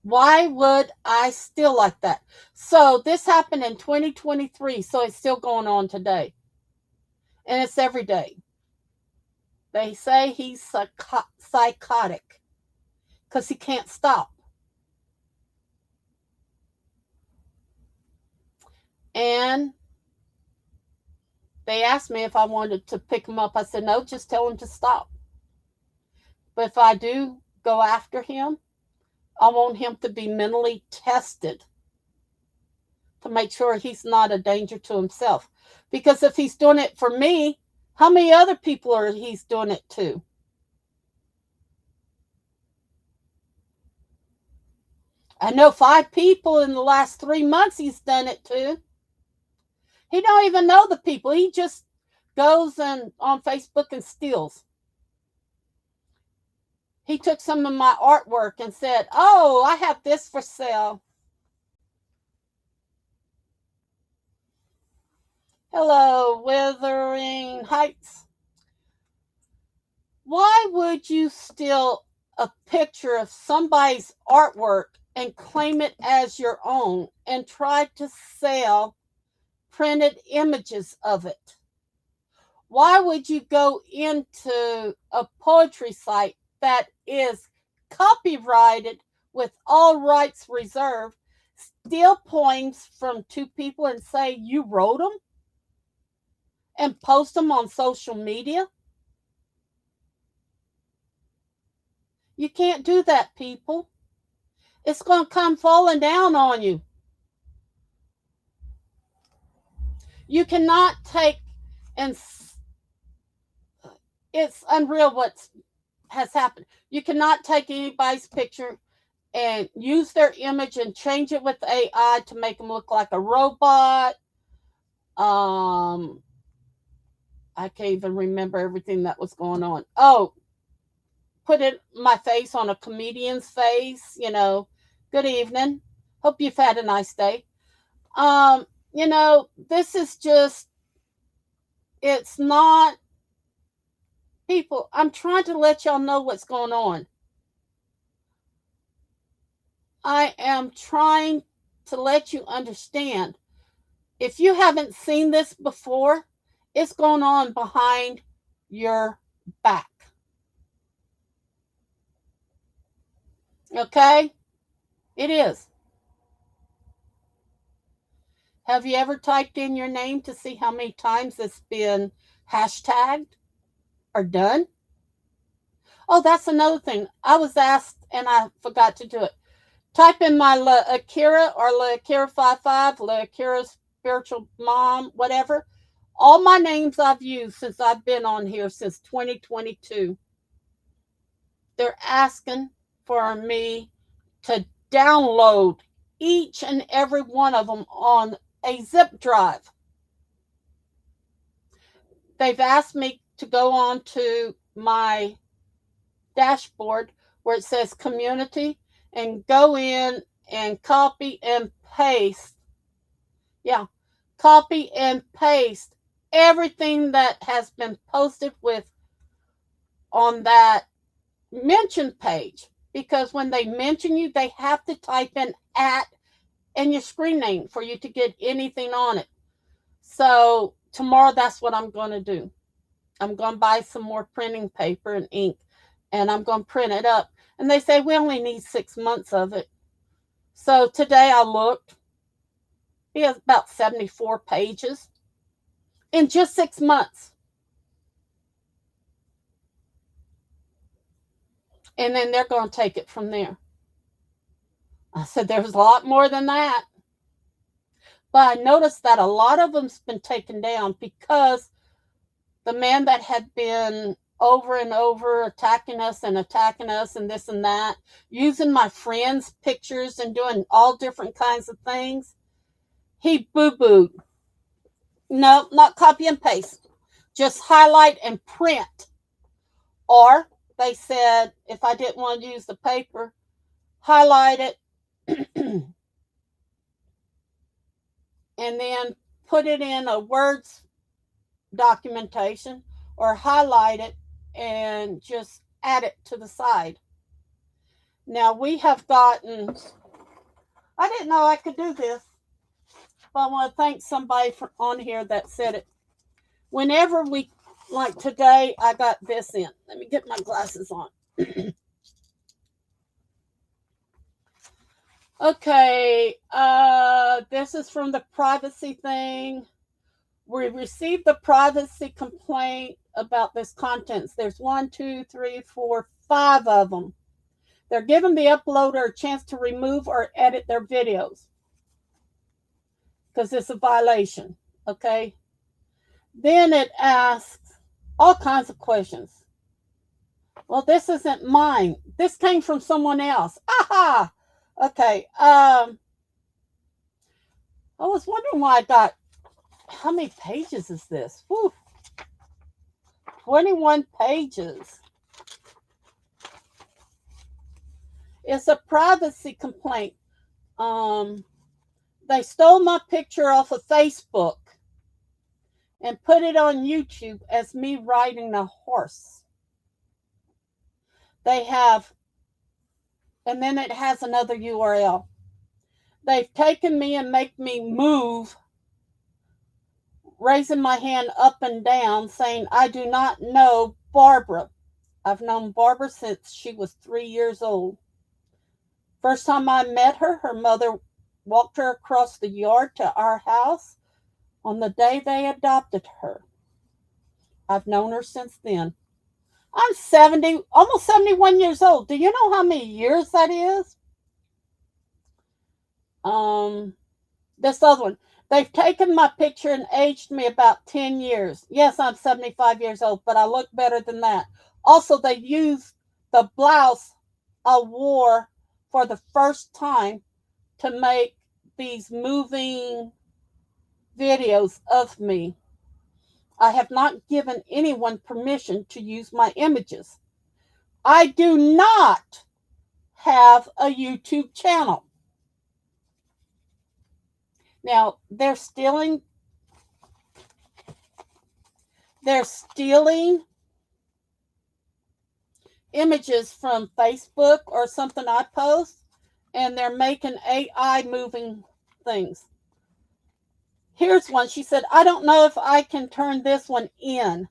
Speaker 1: Why would I steal like that? So this happened in 2023, so it's still going on today. And it's every day. They say he's psychotic because he can't stop. And they asked me if I wanted to pick him up. I said, no, just tell him to stop. But if I do go after him, I want him to be mentally tested to make sure he's not a danger to himself. Because if he's doing it for me, how many other people are he's doing it to? I know 5 people in the last 3 months he's done it to. He don't even know the people. He just goes and on Facebook and steals. He took some of my artwork and said, oh, I have this for sale. Hello, Withering Heights. Why would you steal a picture of somebody's artwork and claim it as your own and try to sell printed images of it? Why would you go into a poetry site that is copyrighted with all rights reserved, steal poems from 2 people and say you wrote them and post them on social media? You can't do that, people. It's going to come falling down on you. You cannot take, and it's unreal what has happened. You cannot take anybody's picture and use their image and change it with AI to make them look like a robot. I can't even remember everything that was going on. Oh, put my face on a comedian's face, good evening. Hope you've had a nice day. This is just, it's not, people, I'm trying to let y'all know what's going on. I am trying to let you understand. If you haven't seen this before, it's going on behind your back. Okay? It is. Have you ever typed in your name to see how many times it's been hashtagged or done? Oh, that's another thing. I was asked and I forgot to do it. Type in my La Akira or La Akira 55, La Akira Spiritual Mom, whatever. All my names I've used since I've been on here since 2022. They're asking for me to download each and every one of them on a zip drive. They've asked me to go on to my dashboard where it says community and go in and copy and paste. Yeah, copy and paste everything that has been posted with on that mention page. Because when they mention you, they have to type in @ and your screen name for you to get anything on it. So tomorrow, that's what I'm going to do. I'm going to buy some more printing paper and ink, and I'm going to print it up. And they say we only need 6 months of it. So today I looked, He has about 74 pages in just 6 months. And then they're going to take it from there. I said, there's a lot more than that. But I noticed that a lot of them's been taken down because the man that had been over and over attacking us and this and that, using my friends' pictures and doing all different kinds of things, he boo-booed. No, not copy and paste. Just highlight and print. Or they said if I didn't want to use the paper, highlight it and then put it in a Word's documentation or highlight it and just add it to the side. Now we have gotten, I didn't know I could do this, but I want to thank somebody on here that said it. Whenever we, like today, I got this in. Let me get my glasses on. Okay, this is from the privacy thing. We received the privacy complaint about this contents. There's 1, 2, 3, 4, 5 of them. They're giving the uploader a chance to remove or edit their videos because it's a violation. Okay. Then it asks all kinds of questions. Well, this isn't mine. This came from someone else. Aha. Okay. I was wondering why I got, how many pages is this? Whew. 21 pages. It's a privacy complaint. They stole my picture off of Facebook and put it on YouTube as me riding a horse. They have, and then it has another URL. They've taken me and make me move, raising my hand up and down, saying, I do not know Barbara. I've known Barbara since she was 3 years old. First time I met her, her mother walked her across the yard to our house on the day they adopted her. I've known her since then. I'm 70, almost 71 years old. Do you know how many years that is? This other one. They've taken my picture and aged me about 10 years. Yes, I'm 75 years old, but I look better than that. Also, they used the blouse I wore for the first time to make these moving videos of me. I have not given anyone permission to use my images. I do not have a YouTube channel. Now, they're stealing images from Facebook or something I post, and they're making AI moving things. Here's one. She said, I don't know if I can turn this one in.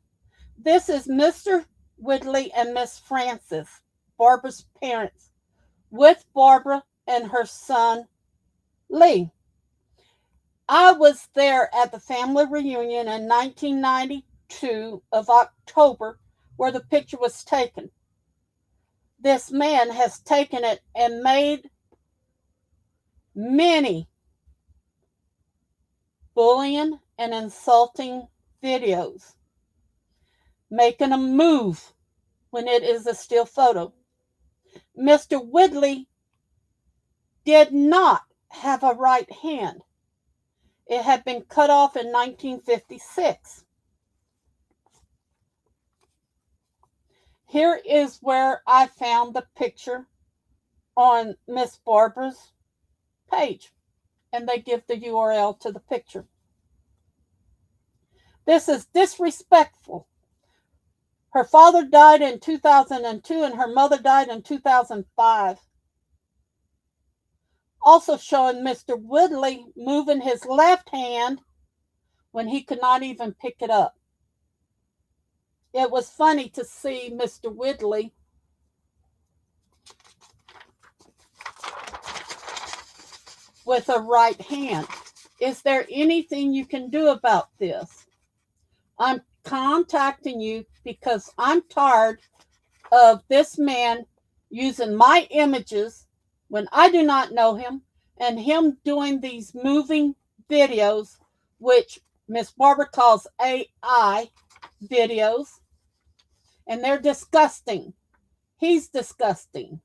Speaker 1: This is Mr. Whitley and Miss Frances, Barbara's parents, with Barbara and her son, Lee. I was there at the family reunion in 1992 of October where the picture was taken. This man has taken it and made many bullying and insulting videos, making a move when it is a still photo. Mr. Whitley did not have a right hand. It had been cut off in 1956. Here is where I found the picture on Miss Barbara's page, and they give the URL to the picture. This is disrespectful. Her father died in 2002 and her mother died in 2005. Also showing Mr. Woodley moving his left hand when he could not even pick it up. It was funny to see Mr. Woodley with a right hand. Is there anything you can do about this? I'm contacting you because I'm tired of this man using my images when I do not know him, and him doing these moving videos, which Miss Barbara calls AI videos, and they're disgusting. He's disgusting.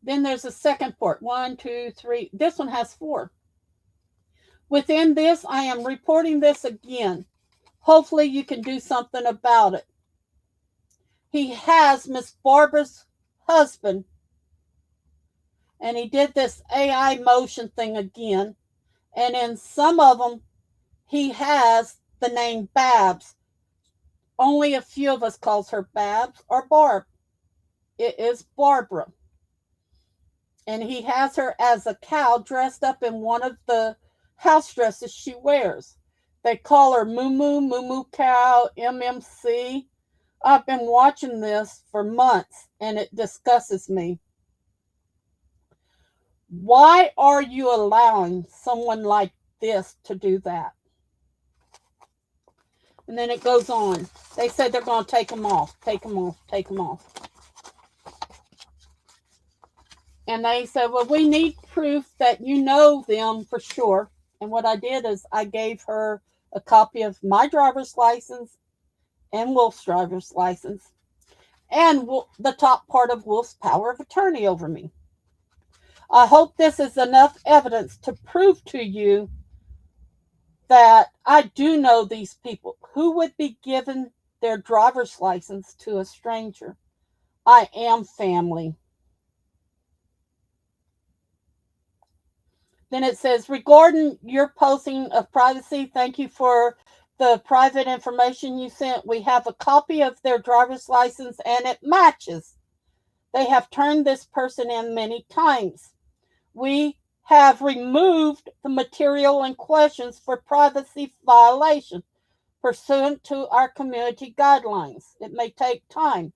Speaker 1: Then there's a second part. 1, 2, 3. This one has 4. Within this, I am reporting this again. Hopefully you can do something about it. He has Miss Barbara's husband, and he did this AI motion thing again. And in some of them, he has the name Babs. Only a few of us calls her Babs or Barb. It is Barbara. And he has her as a cow dressed up in one of the house dresses she wears. They call her Moo Moo, Moo Moo Cow, MMC. I've been watching this for months and it disgusts me. Why are you allowing someone like this to do that? And then it goes on. They said they're going to take them off, take them off, take them off. And they said, well, we need proof that you know them for sure. And what I did is I gave her a copy of my driver's license and Wolf's driver's license and the top part of Wolf's power of attorney over me. I hope this is enough evidence to prove to you that I do know these people. Who would be given their driver's license to a stranger? I am family. Then it says, regarding your posting of privacy, thank you for the private information you sent. We have a copy of their driver's license and it matches. They have turned this person in many times. We have removed the material in questions for privacy violation pursuant to our community guidelines. It may take time.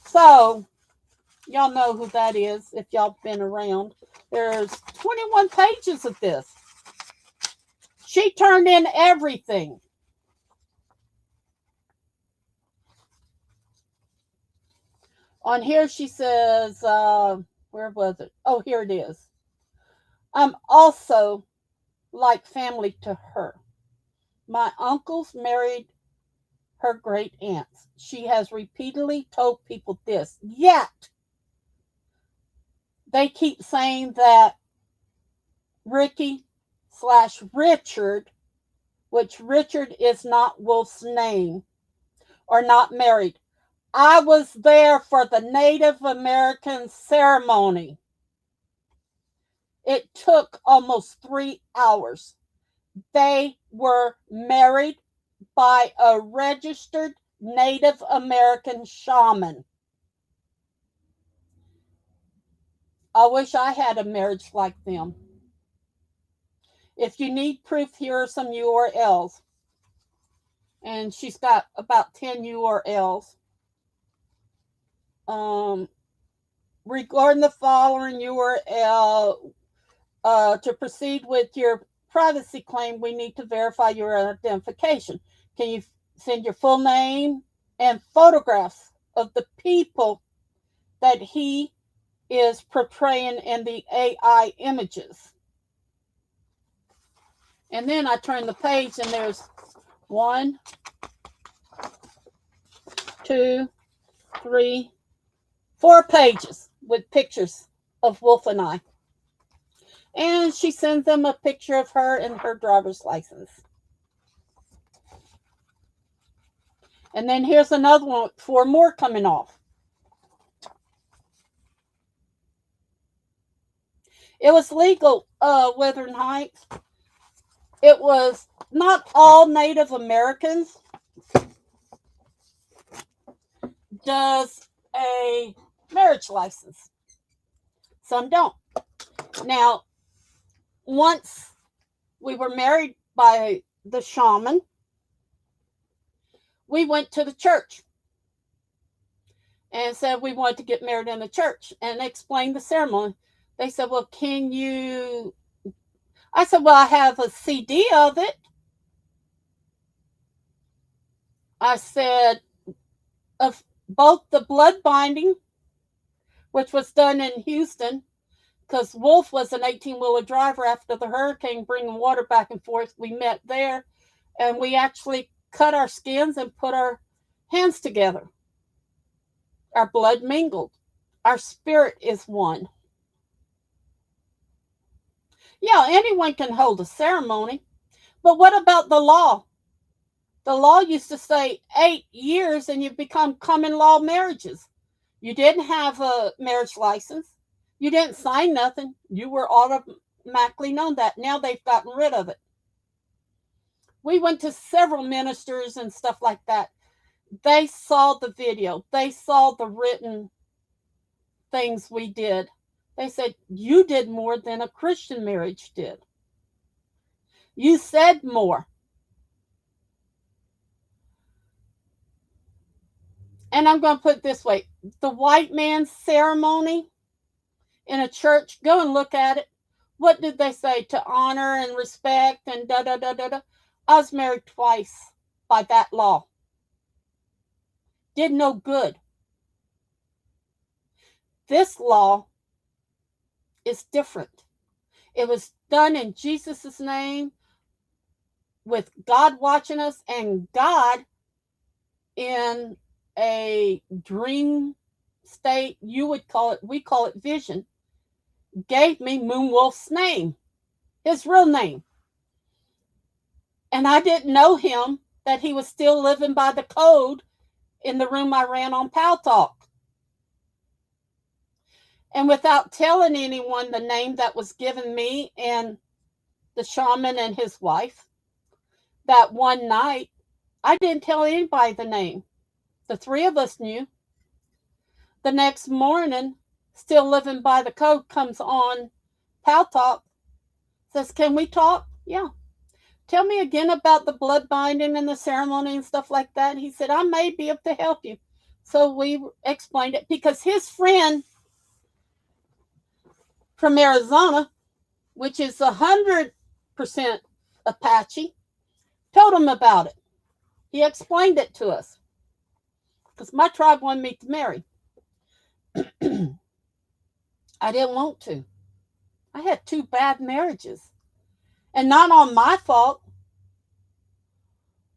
Speaker 1: So, y'all know who that is if y'all been around. There's 21 pages of this. She turned in everything. On here she says, where was it? Oh, here it is. I'm also like family to her. My uncles married her great aunts. She has repeatedly told people this. Yet, they keep saying that Ricky/Richard, which Richard is not Wolf's name, are not married. I was there for the Native American ceremony. It took almost 3 hours. They were married by a registered Native American shaman. I wish I had a marriage like them. If you need proof, here are some URLs. And she's got about 10 URLs. Regarding the following URL, to proceed with your privacy claim, we need to verify your identification. Can you send your full name and photographs of the people that he is portraying in the AI images? And then I turn the page and there's 1, 2, 3, 4 pages with pictures of Wolf and I. And she sends them a picture of her and her driver's license. And then here's another one, 4 more coming off. It was legal, Wuthering Heights. It was not all Native Americans does a marriage license. Some don't. Now, once we were married by the shaman, we went to the church. and said we wanted to get married in the church and explained the ceremony. They said, well, can you? I said, well, I have a CD of it. I said, of both the blood binding, which was done in Houston, because Wolf was an 18-wheeler driver after the hurricane, bringing water back and forth. We met there, and we actually cut our skins and put our hands together. Our blood mingled. Our spirit is one. Yeah, anyone can hold a ceremony, but what about the law? The law used to say 8 years and you become common law marriages. You didn't have a marriage license. You didn't sign nothing. You were automatically known that. Now they've gotten rid of it. We went to several ministers and stuff like that. They saw the video. They saw the written things we did. They said, you did more than a Christian marriage did. You said more. And I'm going to put it this way. The white man's ceremony in a church, go and look at it. What did they say? To honor and respect and da-da-da-da-da. I was married twice by that law. Did no good. This law is different. It was done in Jesus' name with God watching us and God in a dream state, you would call it, we call it vision, gave me Moonwolf's name, his real name. And I didn't know him, that he was still living by the code in the room I ran on Pal Talk. And without telling anyone the name that was given me and the shaman and his wife, that one night, I didn't tell anybody the name. The three of us knew. The next morning, still living by the code, comes on Pal Talk, says, can we talk? Yeah. Tell me again about the blood binding and the ceremony and stuff like that. He said, I may be able to help you. So we explained it because his friend from Arizona, which is 100% Apache, told him about it. He explained it to us because my tribe wanted me to marry. I didn't want to. I had 2 bad marriages, and not on my fault.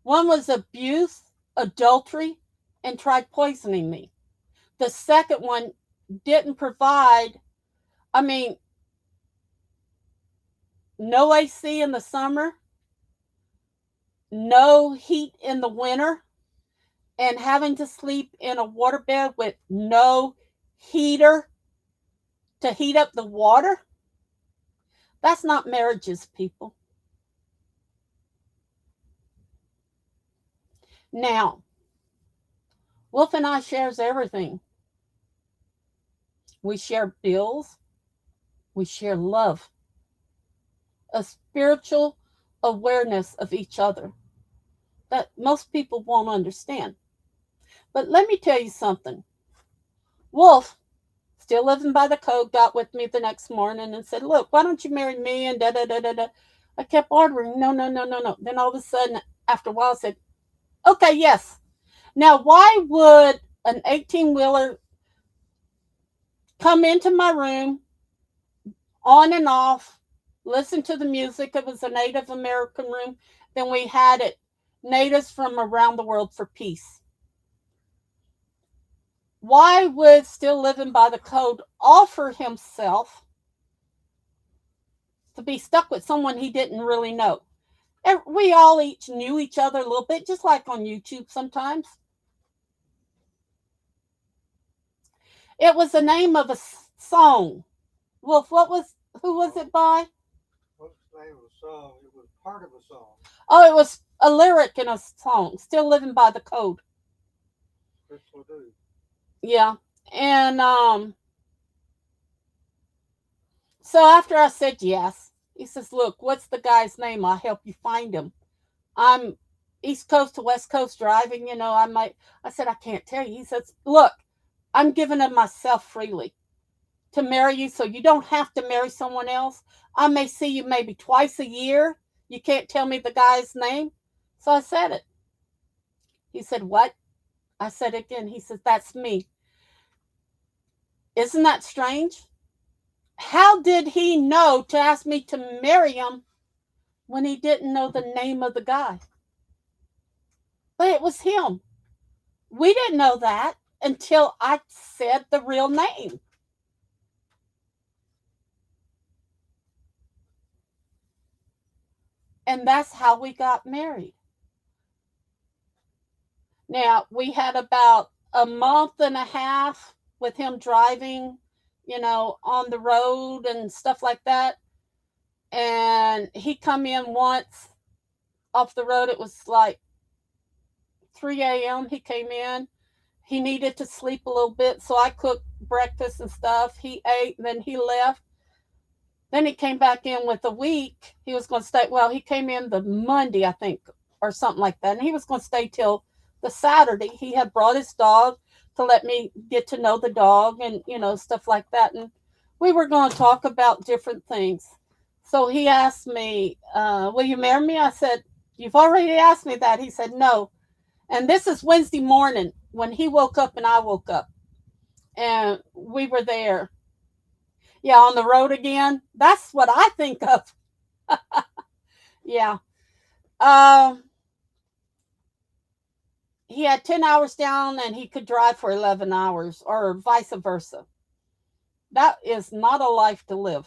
Speaker 1: One was abuse, adultery, and tried poisoning me. The second one didn't provide, no AC in the summer, no heat in the winter, and having to sleep in a waterbed with no heater to heat up the water. That's not marriages, people. Now, Wolf and I shares everything. We share bills. We share love. A spiritual awareness of each other that most people won't understand. But let me tell you something. Wolf, still living by the code, got with me the next morning and said, look, why don't you marry me? And da-da-da-da-da. I kept ordering, no. Then all of a sudden, after a while, I said, okay, yes. Now, why would an 18-wheeler come into my room, on and off, listen to the music? It was a Native American room. Then we had it, natives from around the world for peace. Why would still living by the code offer himself to be stuck with someone he didn't really know? We all each knew each other a little bit, just like on YouTube sometimes. It was the name of a song. Wolf, who was it by?
Speaker 3: What's the name of the song? It was part of a song.
Speaker 1: Oh, it was a lyric in a song, Still Living by the Code.
Speaker 3: Crystal do.
Speaker 1: Yeah. And so after I said yes, he says, look, what's the guy's name? I'll help you find him. I'm East Coast to West Coast driving, I said, I can't tell you. He says, look, I'm giving of myself freely to marry you so you don't have to marry someone else. I may see you maybe twice a year. You can't tell me the guy's name. So I said it. He said, what? I said it again. He said, that's me. Isn't that strange? How did he know to ask me to marry him when he didn't know the name of the guy? But it was him. We didn't know that until I said the real name. And that's how we got married. Now, we had about a month and a half with him driving, on the road and stuff like that. And he come in once off the road. It was like 3 a.m. He came in. He needed to sleep a little bit, so I cooked breakfast and stuff. He ate, and then he left. Then he came back in with a week. He was going to stay. Well, he came in the Monday, I think, or something like that. And he was going to stay till the Saturday. He had brought his dog to let me get to know the dog and, stuff like that. And we were going to talk about different things. So he asked me, will you marry me? I said, you've already asked me that. He said, no. And this is Wednesday morning when he woke up and I woke up. And we were there. Yeah, on the road again. That's what I think of. Yeah. He had 10 hours down and he could drive for 11 hours or vice versa. That is not a life to live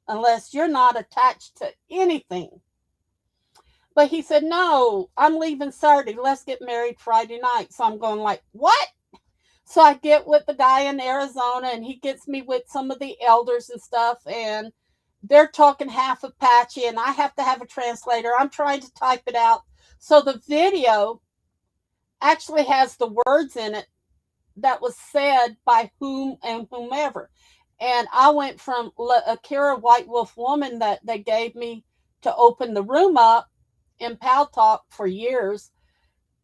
Speaker 1: unless you're not attached to anything. But he said, no, I'm leaving Saturday. Let's get married Friday night. So I'm going like, what? So I get with the guy in Arizona and he gets me with some of the elders and stuff. And they're talking half Apache and I have to have a translator. I'm trying to type it out. So the video actually has the words in it that was said by whom and whomever. And I went from Akira White Wolf Woman that they gave me to open the room up in Pal Talk for years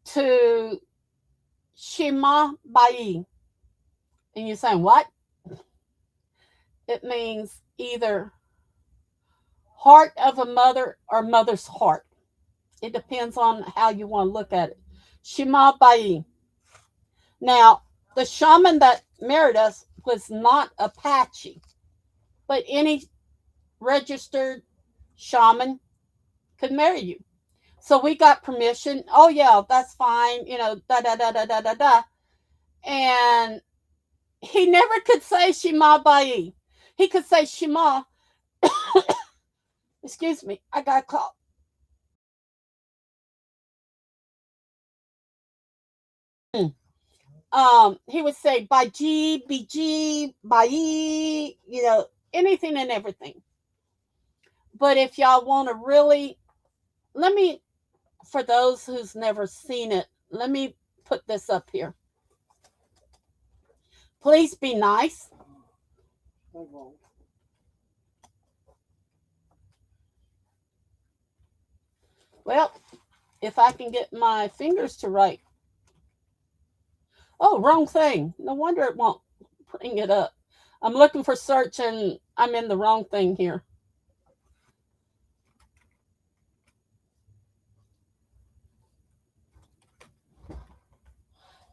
Speaker 1: to Shema Bai. And you're saying, what? It means either heart of a mother or mother's heart. It depends on how you want to look at it. Shema Bai. Now, the shaman that married us was not Apache, but any registered shaman could marry you. So we got permission. Oh, yeah, that's fine. Da, da, da, da, da, da, da. And he never could say Shema Bai. He could say Shema. Excuse me, I got a call. He would say Baji, BG, Bai, anything and everything. But if y'all want to really, for those who's never seen it, let me put this up here. Please be nice. Well, if I can get my fingers to right. Oh, wrong thing. No wonder it won't bring it up. I'm looking for search and I'm in the wrong thing here.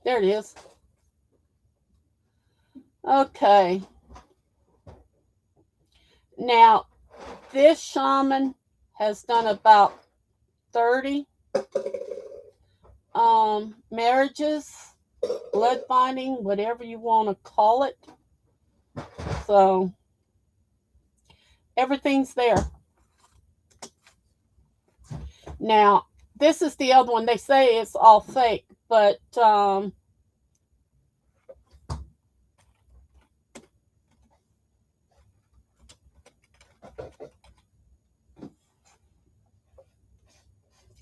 Speaker 1: There it is. Okay. Now, this shaman has done about 30 marriages, blood binding, whatever you want to call it. So, everything's there. Now, this is the other one. They say it's all fake, but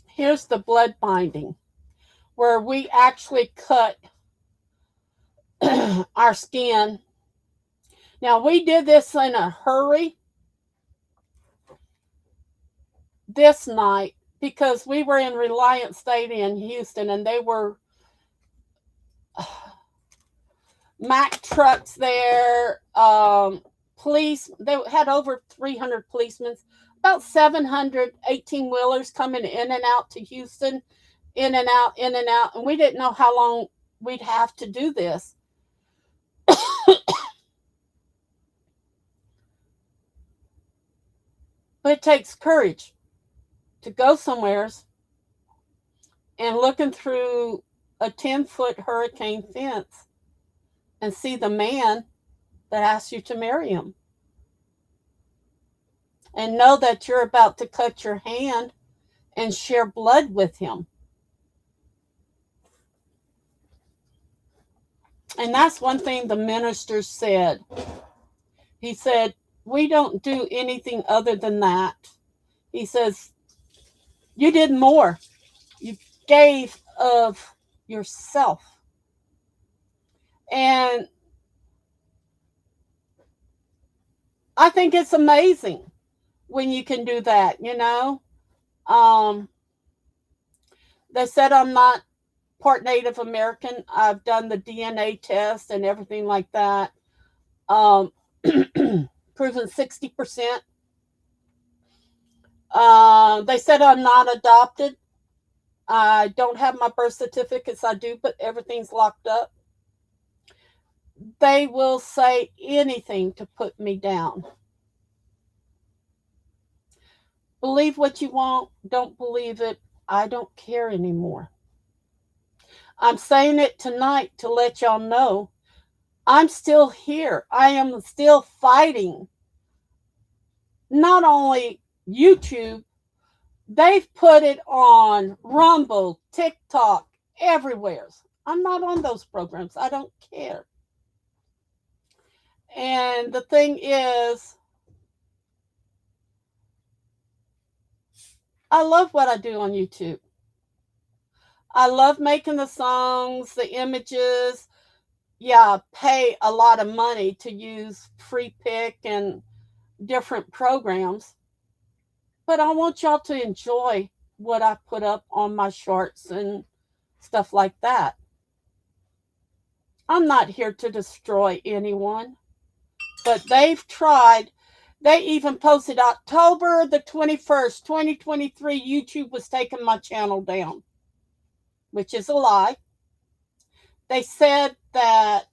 Speaker 1: here's the blood binding, where we actually cut our skin. Now, we did this in a hurry this night because we were in Reliance Stadium in Houston and they were Mack trucks there, police. They had over 300 policemen, about 700 18-wheelers coming in and out to Houston, in and out, in and out. And we didn't know how long we'd have to do this. But it takes courage to go somewheres and looking through a 10-foot hurricane fence and see the man that asks you to marry him. And know that you're about to cut your hand and share blood with him. And that's one thing the minister said. He said, we don't do anything other than that. He says, you did more. You gave of yourself. And I think it's amazing when you can do that, you know. They said I'm not part Native American. I've done the DNA test and everything like that. Proven 60%. They said I'm not adopted. I don't have my birth certificates. I do, but everything's locked up. They will say anything to put me down. Believe what you want. Don't believe it. I don't care anymore. I'm saying it tonight to let y'all know I'm still here. I am still fighting. Not only YouTube, they've put it on Rumble, TikTok, everywhere. I'm not on those programs. I don't care. And the thing is, I love what I do on YouTube. I love making the songs, the images. Yeah, I pay a lot of money to use Free Pick and different programs. But I want y'all to enjoy what I put up on my shorts and stuff like that. I'm not here to destroy anyone. But they've tried. They even posted October the 21st, 2023, YouTube was taking my channel down, which is a lie. They said that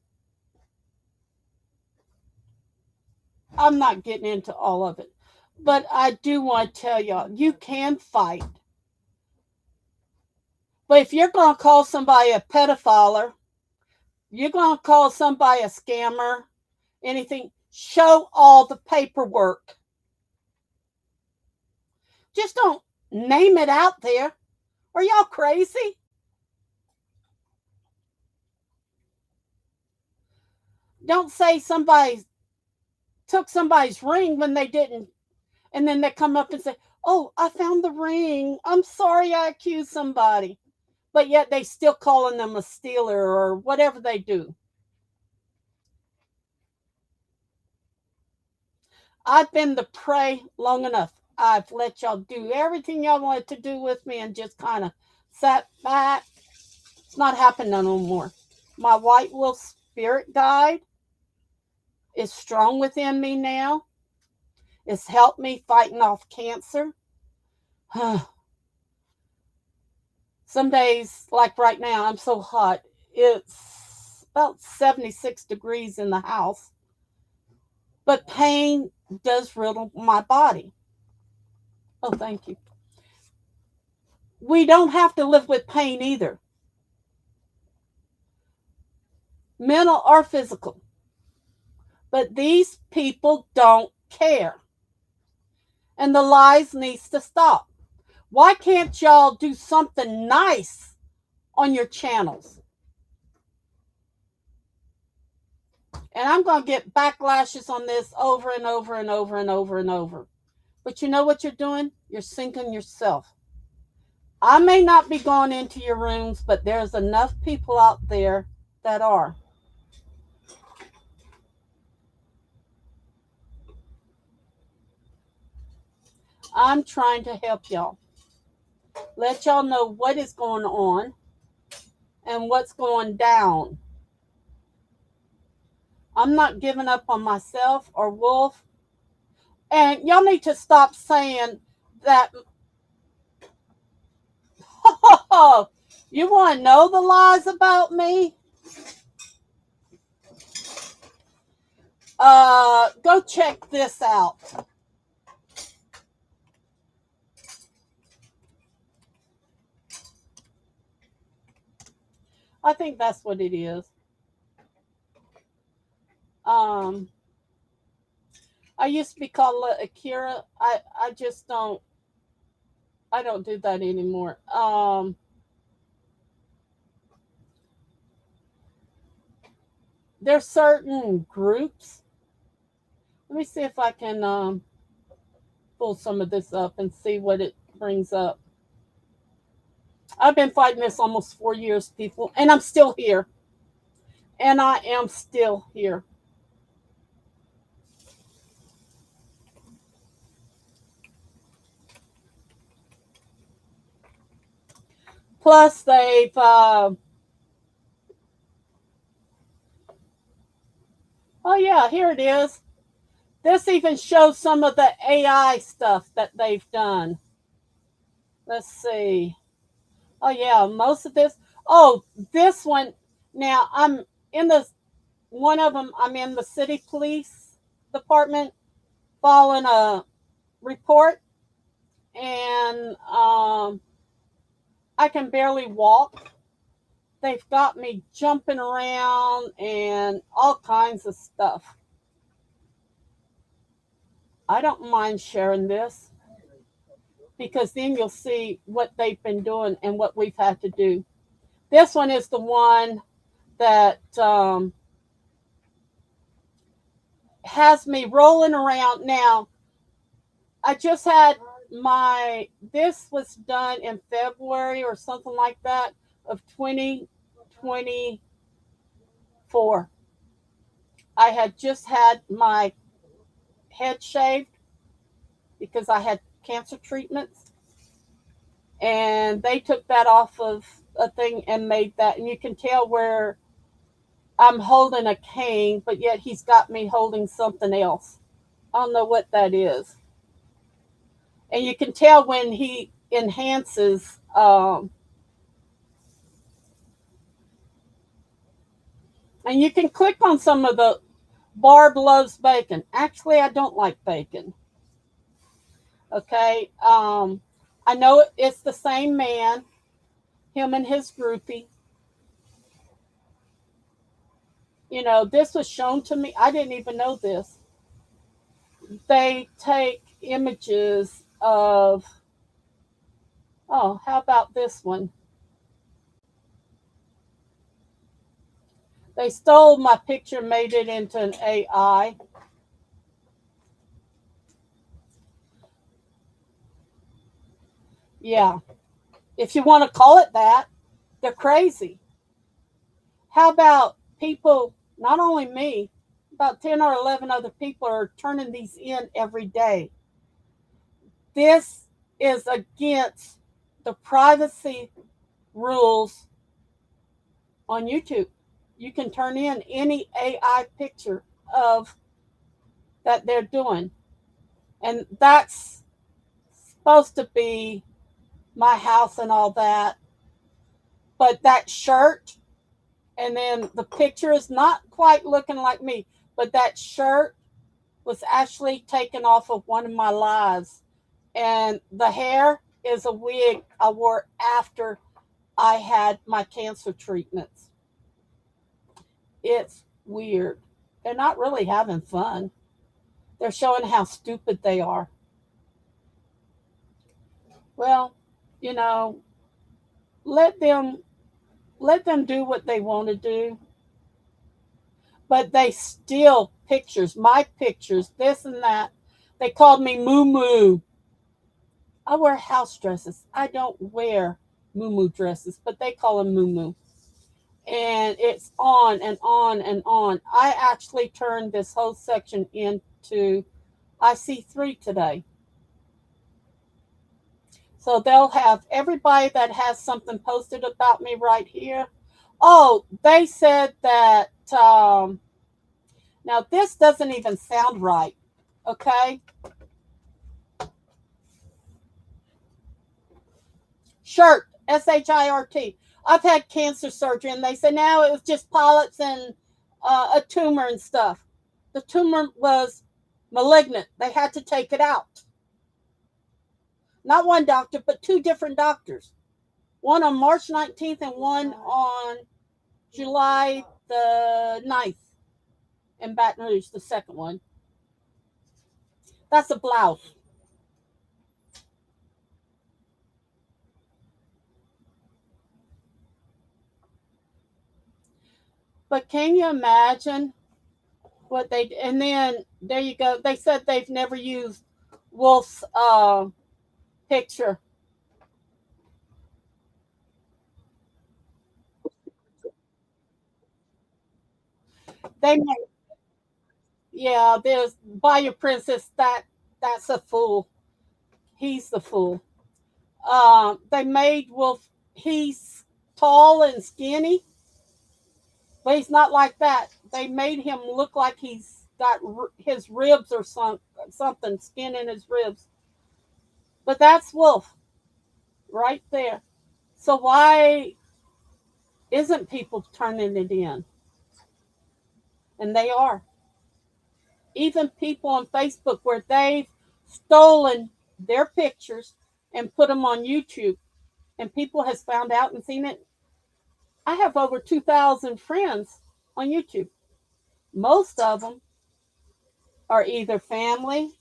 Speaker 1: I'm not getting into all of it, but I do want to tell y'all, you can fight. But if you're going to call somebody a pedophile, you're going to call somebody a scammer, anything, show all the paperwork. Just don't name it out there. Are y'all crazy? Don't say somebody took somebody's ring when they didn't. And then they come up and say, oh, I found the ring. I'm sorry I accused somebody. But yet they still calling them a stealer or whatever they do. I've been the prey long enough. I've let y'all do everything y'all wanted to do with me and just kind of sat back. It's not happening no more. My white wolf spirit guide is strong within me now. It's helped me fighting off cancer. Some days, like right now, I'm so hot. It's about 76 degrees in the house. But pain does riddle my body. Oh, thank you. We don't have to live with pain either. Mental or physical. But these people don't care. And the lies needs to stop. Why can't y'all do something nice on your channels? And I'm going to get backlashes on this over and over and over and over and over. But you know what you're doing? You're sinking yourself. I may not be going into your rooms, but there's enough people out there that are. I'm trying to help y'all. Let y'all know what is going on and what's going down. I'm not giving up on myself or Wolf. And y'all need to stop saying that. You want to know the lies about me? Go check this out. I think that's what it is. Um, I used to be called Akira. I just don't. I don't do that anymore. There's certain groups. Let me see if I can pull some of this up and see what it brings up. I've been fighting this almost 4 years, people, and I'm still here. And I am still here. Plus, they've oh yeah, here it is. This even shows some of the AI stuff that they've done. Let's see. Oh yeah, most of this. Oh, this one. Now I'm in the one of them. I'm in the city police department following a report, and I can barely walk. They've got me jumping around and all kinds of stuff. I don't mind sharing this because then you'll see what they've been doing and what we've had to do. This one is the one that has me rolling around. Now, I just had this was done in February or something like that of 2024. I had just had my head shaved because I had cancer treatments, and they took that off of a thing and made that, and you can tell where I'm holding a cane, but yet he's got me holding something else. I don't know what that is. And you can tell when he enhances. And you can click on some of the Barb loves bacon. Actually, I don't like bacon. Okay. I know it's the same man, him and his groupie. You know, this was shown to me. I didn't even know this. They take images of, oh, how about this one? They stole my picture, made it into an AI. Yeah, if you want to call it that, they're crazy. How about people, not only me, about 10 or 11 other people are turning these in every day. This is against the privacy rules on YouTube. You can turn in any AI picture of that they're doing. And that's supposed to be my house and all that. But that shirt, and then the picture is not quite looking like me, but that shirt was actually taken off of one of my lives. And the hair is a wig I wore after I had my cancer treatments. It's weird. They're not really having fun. They're showing how stupid they are. Well, you know, let them let them do what they want to do. But they steal pictures, my pictures, this and that. They called me Moo Moo. I wear house dresses. I don't wear Moo Moo dresses, but they call them Moo Moo. And it's on and on and on. I actually turned this whole section into IC3 today. So they'll have everybody that has something posted about me right here. Oh, they said that Now, this doesn't even sound right, okay? Shirt, SHIRT. I've had cancer surgery, and they say now it was just polyps and a tumor and stuff. The tumor was malignant. They had to take it out. Not one doctor, but two different doctors. One on March 19th and one on July the 9th in Baton Rouge, the second one. That's a blouse. But can you imagine what they, and then there you go. They said they've never used Wolf's picture. They made, yeah, there's Bayou Princess, that's a fool. He's the fool. They made Wolf, he's tall and skinny, but he's not like that. They made him look like he's got his ribs or something, skin in his ribs. But that's Wolf right there. So why isn't people turning it in? And they are. Even people on Facebook where they've stolen their pictures and put them on YouTube, and people has found out and seen it. I have over 2,000 friends on YouTube. Most of them are either family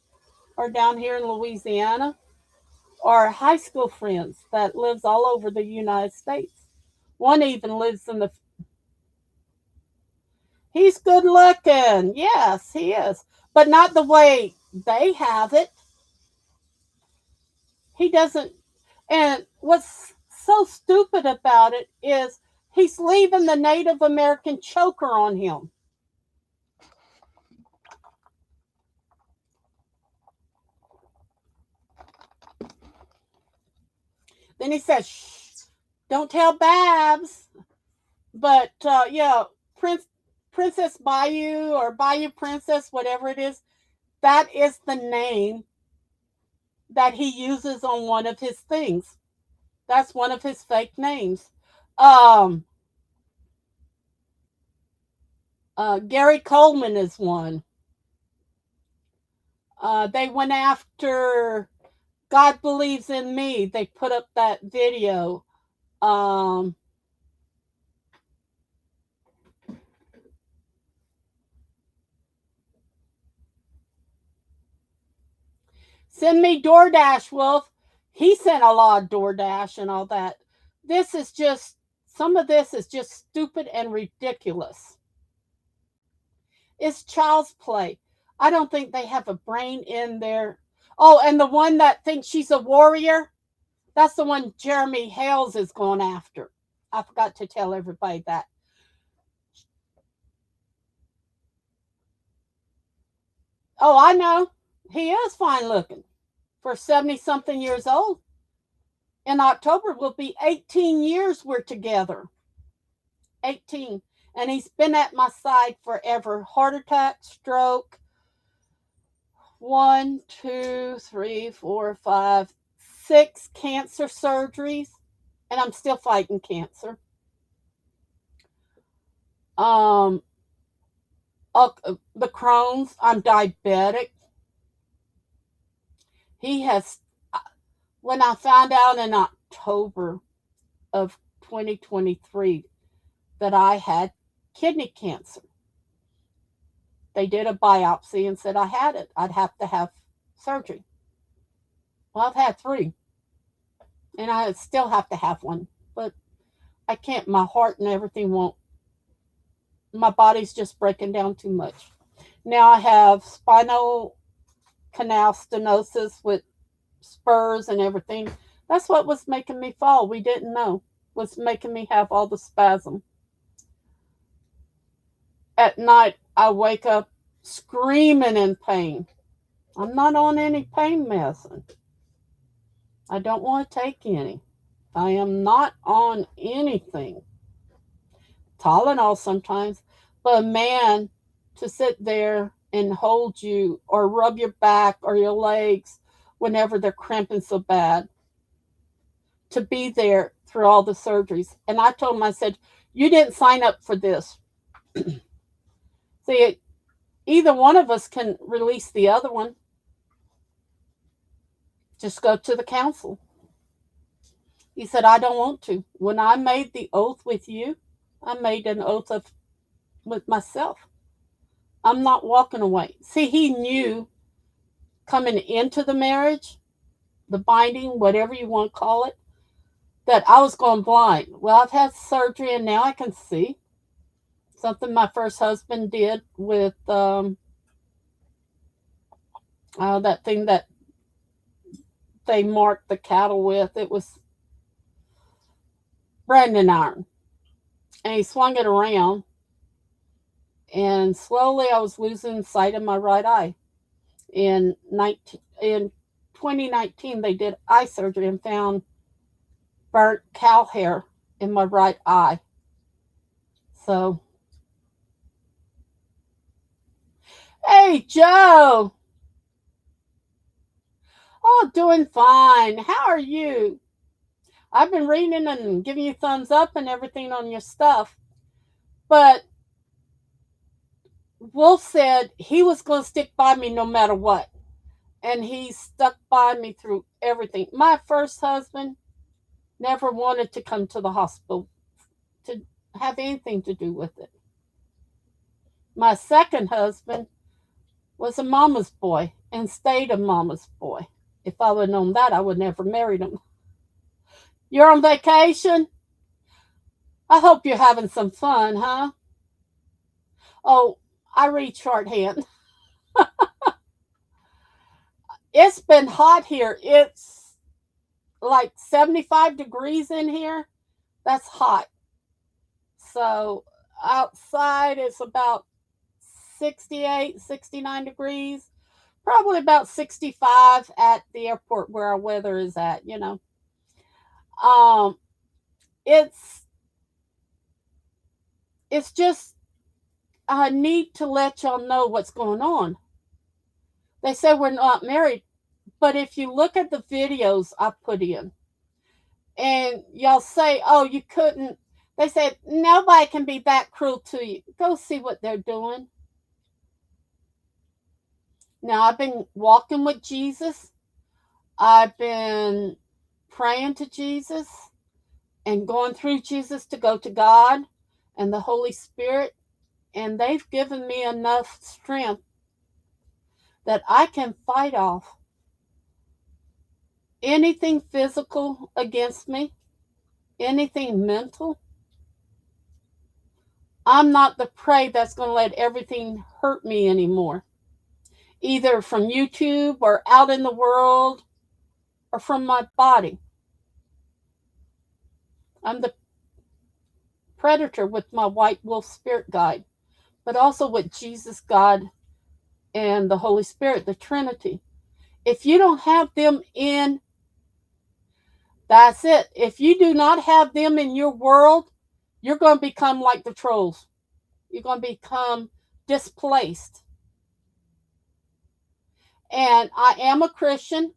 Speaker 1: or down here in Louisiana or high school friends that lives all over the United States. One even lives in the, he's good looking. Yes, he is. But not the way they have it. He doesn't. And what's so stupid about it is he's leaving the Native American choker on him. Then he says, shh, don't tell Babs. But yeah, Princess Bayou or Bayou Princess, whatever it is, that is the name that he uses on one of his things. That's one of his fake names. Um, Gary Coleman is one. They went after God Believes in Me. They put up that video. Um, Send me DoorDash, Wolf. He sent a lot of DoorDash and all that. This is just, some of this is just stupid and ridiculous. It's child's play. I don't think they have a brain in there. Oh, and the one that thinks she's a warrior, that's the one Jeremy Hales is going after. I forgot to tell everybody that. Oh, I know. He is fine looking for 70 something years old. In October will be 18 years we're together. 18. And he's been at my side forever. Heart attack, stroke, 1, 2, 3, 4, 5, 6 cancer surgeries. And I'm still fighting cancer. The Crohn's, I'm diabetic. He has, when I found out in October of 2023 that I had kidney cancer, they did a biopsy and said I had it. I'd have to have surgery. Well, I've had 3, and I still have to have one, but I can't. My heart and everything won't. My body's just breaking down too much. Now I have spinal canal stenosis with spurs and everything. That's what was making me fall. We didn't know. Was making me have all the spasm. At night, I wake up screaming in pain. I'm not on any pain medicine. I don't want to take any. I am not on anything. Tylenol sometimes, but man, to sit there and hold you or rub your back or your legs whenever they're cramping so bad, to be there through all the surgeries. And I told him, I said, you didn't sign up for this. See, either one of us can release the other one. Just go to the council. He said, I don't want to. When I made the oath with you, I made an oath with myself. I'm not walking away. See, he knew coming into the marriage, the binding, whatever you want to call it, that I was going blind. Well, I've had surgery and now I can see. Something my first husband did with that thing that they marked the cattle with. It was branding iron. And he swung it around. And slowly I was losing sight of my right eye. In 2019, they did eye surgery and found burnt cow hair in my right eye. So, hey, Joe. Oh, doing fine. How are you? I've been reading and giving you thumbs up and everything on your stuff. But Wolf said he was going to stick by me no matter what. And he stuck by me through everything. My first husband never wanted to come to the hospital to have anything to do with it. My second husband was a mama's boy and stayed a mama's boy. If I would have known that, I would never married him. You're on vacation? I hope you're having some fun, huh? Oh, I read shorthand. It's been hot here. It's like 75 degrees in here. That's hot. So outside it's about 68, 69 degrees. Probably about 65 at the airport where our weather is at, you know. Um, it's just I need to let y'all know what's going on. They say we're not married, but if you look at the videos I put in, and y'all say, oh, you couldn't, they said, nobody can be that cruel to you. Go see what they're doing. Now, I've been walking with Jesus. I've been praying to Jesus and going through Jesus to go to God and the Holy Spirit. And they've given me enough strength that I can fight off anything physical against me, anything mental. I'm not the prey that's going to let everything hurt me anymore, either from YouTube or out in the world or from my body. I'm the predator with my white wolf spirit guide, but also with Jesus, God, and the Holy Spirit, the Trinity. If you don't have them in, that's it. If you do not have them in your world, you're going to become like the trolls. You're going to become displaced. And I am a Christian.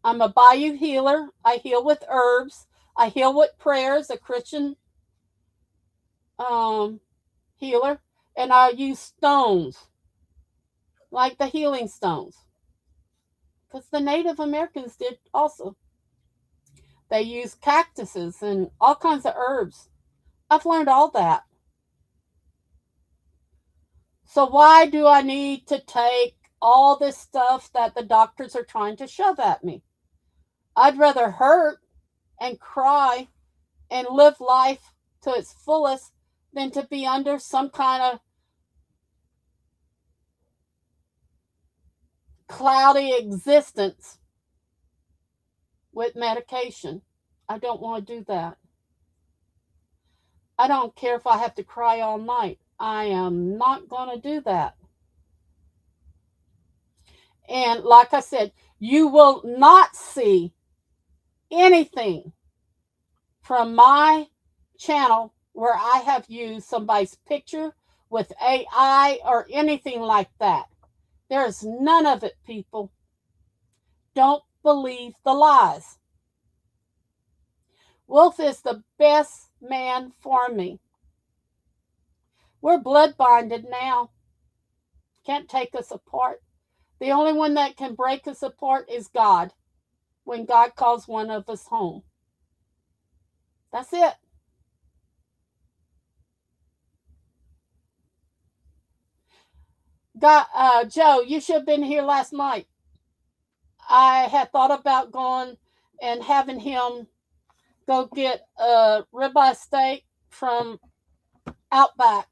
Speaker 1: I'm a Bayou healer. I heal with herbs. I heal with prayers, a Christian healer. And I use stones, like the healing stones. Because the Native Americans did also. They use cactuses and all kinds of herbs. I've learned all that. So why do I need to take all this stuff that the doctors are trying to shove at me? I'd rather hurt and cry and live life to its fullest than to be under some kind of cloudy existence with medication. I don't want to do that. I don't care if I have to cry all night. I am not going to do that. And like I said, you will not see anything from my channel where I have used somebody's picture with AI or anything like that. There is none of it, people. Don't believe the lies. Wolf is the best man for me. We're blood bonded now. Can't take us apart. The only one that can break us apart is God, when God calls one of us home. That's it. God, Joe, you should have been here last night. I had thought about going and having him go get a ribeye steak from Outback.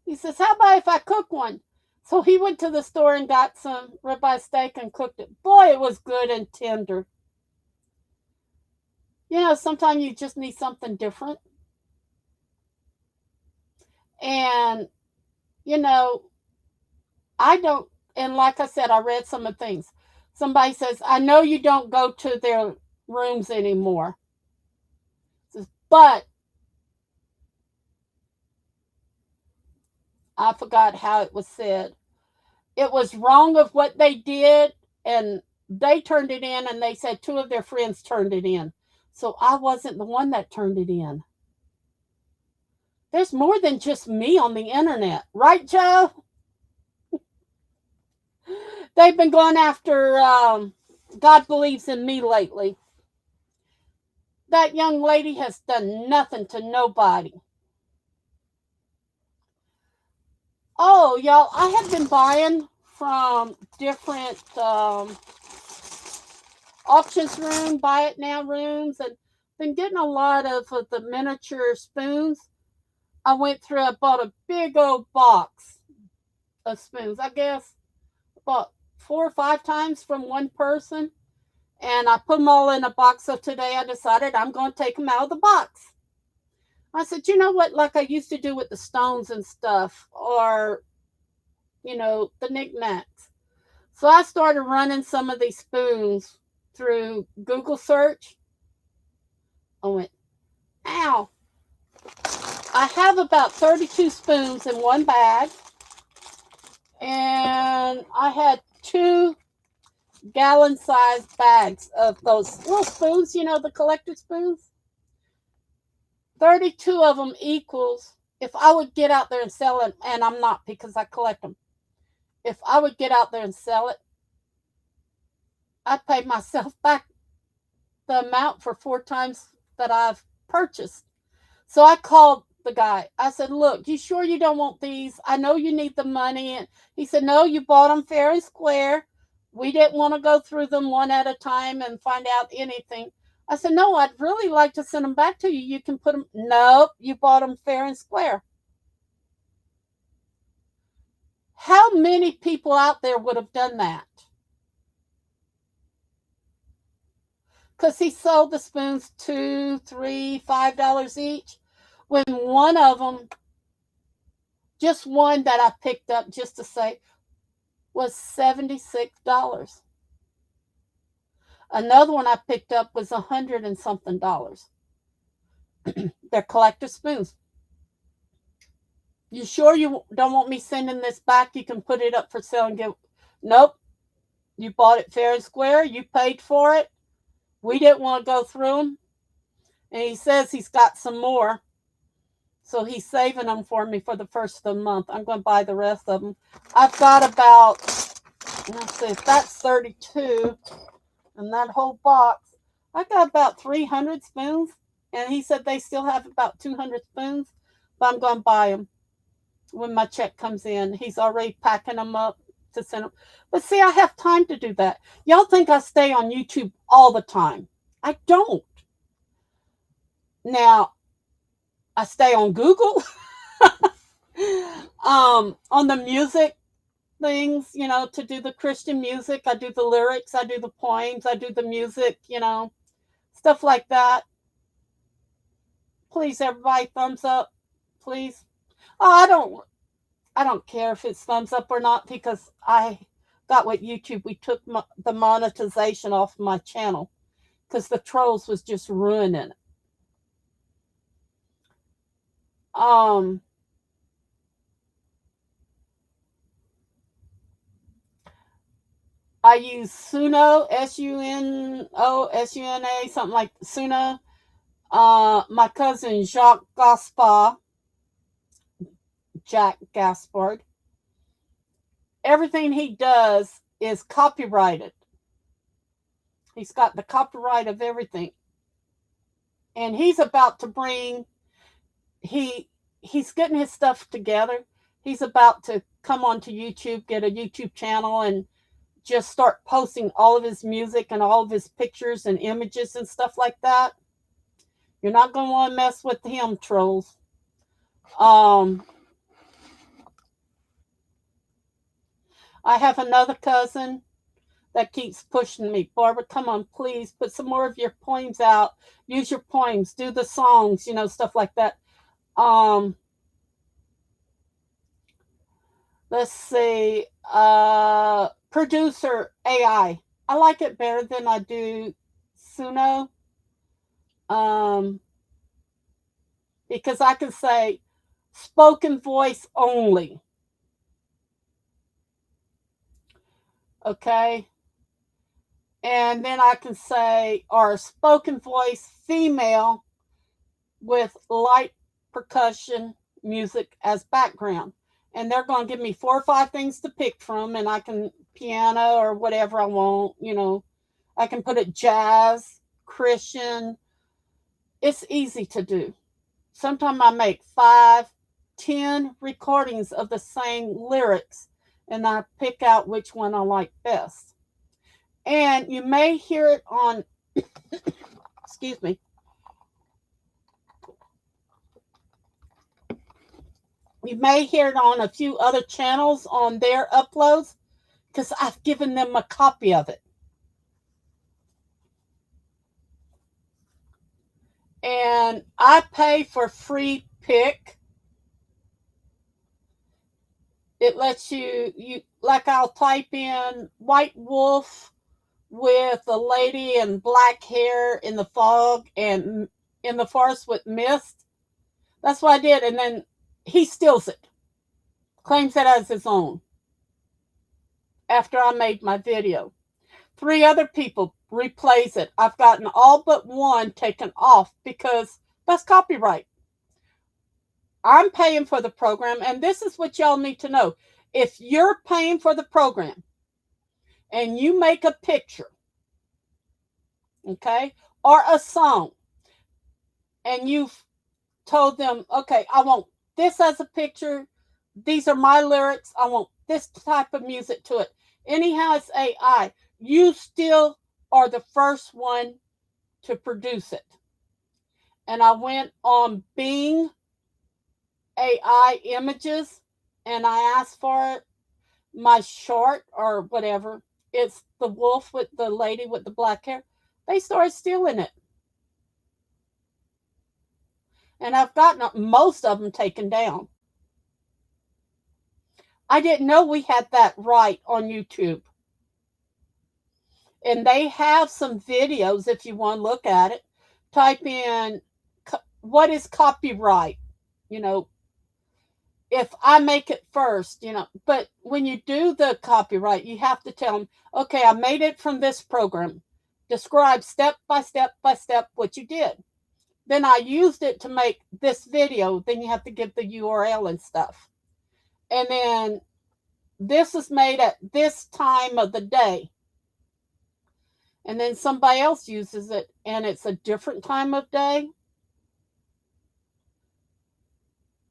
Speaker 1: He says, "How about if I cook one?" So he went to the store and got some ribeye steak and cooked it. Boy, it was good and tender. You know, sometimes you just need something different. And, you know, I don't, and like I said, I read some of the things. Somebody says, "I know you don't go to their rooms anymore." Says, but I forgot how it was said. It was wrong of what they did, and they turned it in, and they said two of their friends turned it in. So I wasn't the one that turned it in. There's more than just me on the internet. Right, Joe? They've been going after God Believes in Me lately. That young lady has done nothing to nobody. Oh, y'all, I have been buying from different auctions room, buy it now rooms, and been getting a lot of the miniature spoons. I went through, I bought a big old box of spoons. I guess bought 4 or 5 times from one person, and I put them all in a box. So today I decided I'm going to take them out of the box. I said, you know what, like I used to do with the stones and stuff, or, you know, the knickknacks. So I started running some of these spoons through Google search. I went, ow. I have about 32 spoons in one bag. And I had 2 gallon-sized bags of those little spoons, you know, the collector spoons. 32 of them equals, if I would get out there and sell it, and I'm not because I collect them. If I would get out there and sell it, I'd pay myself back the amount for 4 times that I've purchased. So I called the guy. I said, "Look, you sure you don't want these? I know you need the money." And he said, "No, you bought them fair and square. We didn't want to go through them one at a time and find out anything." I said, "No, I'd really like to send them back to you. You can put them." "Nope, you bought them fair and square." How many people out there would have done that? Because he sold the spoons $2, $3, $5 each. When one of them, just one that I picked up just to say, was $76. Another one I picked up was $100 and something. They're collector spoons. "You sure you don't want me sending this back? You can put it up for sale and give." "Nope. You bought it fair and square. You paid for it. We didn't want to go through them." And he says he's got some more. So he's saving them for me for the first of the month. I'm going to buy the rest of them. I've got about, let's see, if that's 32 in that whole box, I got about 300 spoons. And he said they still have about 200 spoons. But I'm going to buy them when my check comes in. He's already packing them up to send them. But see, I have time to do that. Y'all think I stay on YouTube all the time. I don't. Now, I stay on Google. On the music things, you know, to do the Christian music. I do the lyrics, I do the poems, I do the music, you know, stuff like that. Please, everybody, thumbs up, please. Oh, I don't care if it's thumbs up or not, because I got with YouTube. We took the monetization off my channel because the trolls was just ruining it. I use Suno, Suno, something like Suno. My cousin Jacques Gaspard, Jack Gaspard, everything he does is copyrighted. He's got the copyright of everything. And he's about to bring he's getting his stuff together. He's about to come onto YouTube, get a YouTube channel, and just start posting all of his music and all of his pictures and images and stuff like that. You're not going to want to mess with him, trolls. I have another cousin that keeps pushing me. Barbara, come on, please put some more of your poems out. Use your poems, do the songs, stuff like that. Let's see. Producer AI. I like it better than I do Suno. Because I can say spoken voice only. Okay. And then I can say, or spoken voice female with light percussion music as background. And they're going to give me 4 or 5 things to pick from, and I can piano or whatever I want, I can put it jazz, Christian. It's easy to do. Sometimes I make 5, 10 recordings of the same lyrics, and I pick out which one I like best. And you may hear it on, excuse me, you may hear it on a few other channels on their uploads because I've given them a copy of it. And I pay for free pick. It lets you like I'll type in white wolf with a lady in black hair in the fog and in the forest with mist. That's what I did. And then he steals it, claims it as his own after I made my video. 3 other people replays it. I've gotten all but 1 taken off because that's copyright. I'm paying for the program, and this is what y'all need to know. If you're paying for the program and you make a picture, okay, or a song, and you've told them, okay, I want this as a picture, these are my lyrics, I want this type of music to it. Anyhow, it's AI. You still are the first one to produce it. And I went on Bing AI images and I asked for it. My short or whatever, it's the wolf with the lady with the black hair. They started stealing it. And I've gotten most of them taken down. I didn't know we had that right on YouTube. And they have some videos if you want to look at it. Type in what is copyright, if I make it first, but when you do the copyright, you have to tell them, okay, I made it from this program. Describe step by step by step what you did. Then I used it to make this video. Then you have to give the URL and stuff. And then this is made at this time of the day. And then somebody else uses it and it's a different time of day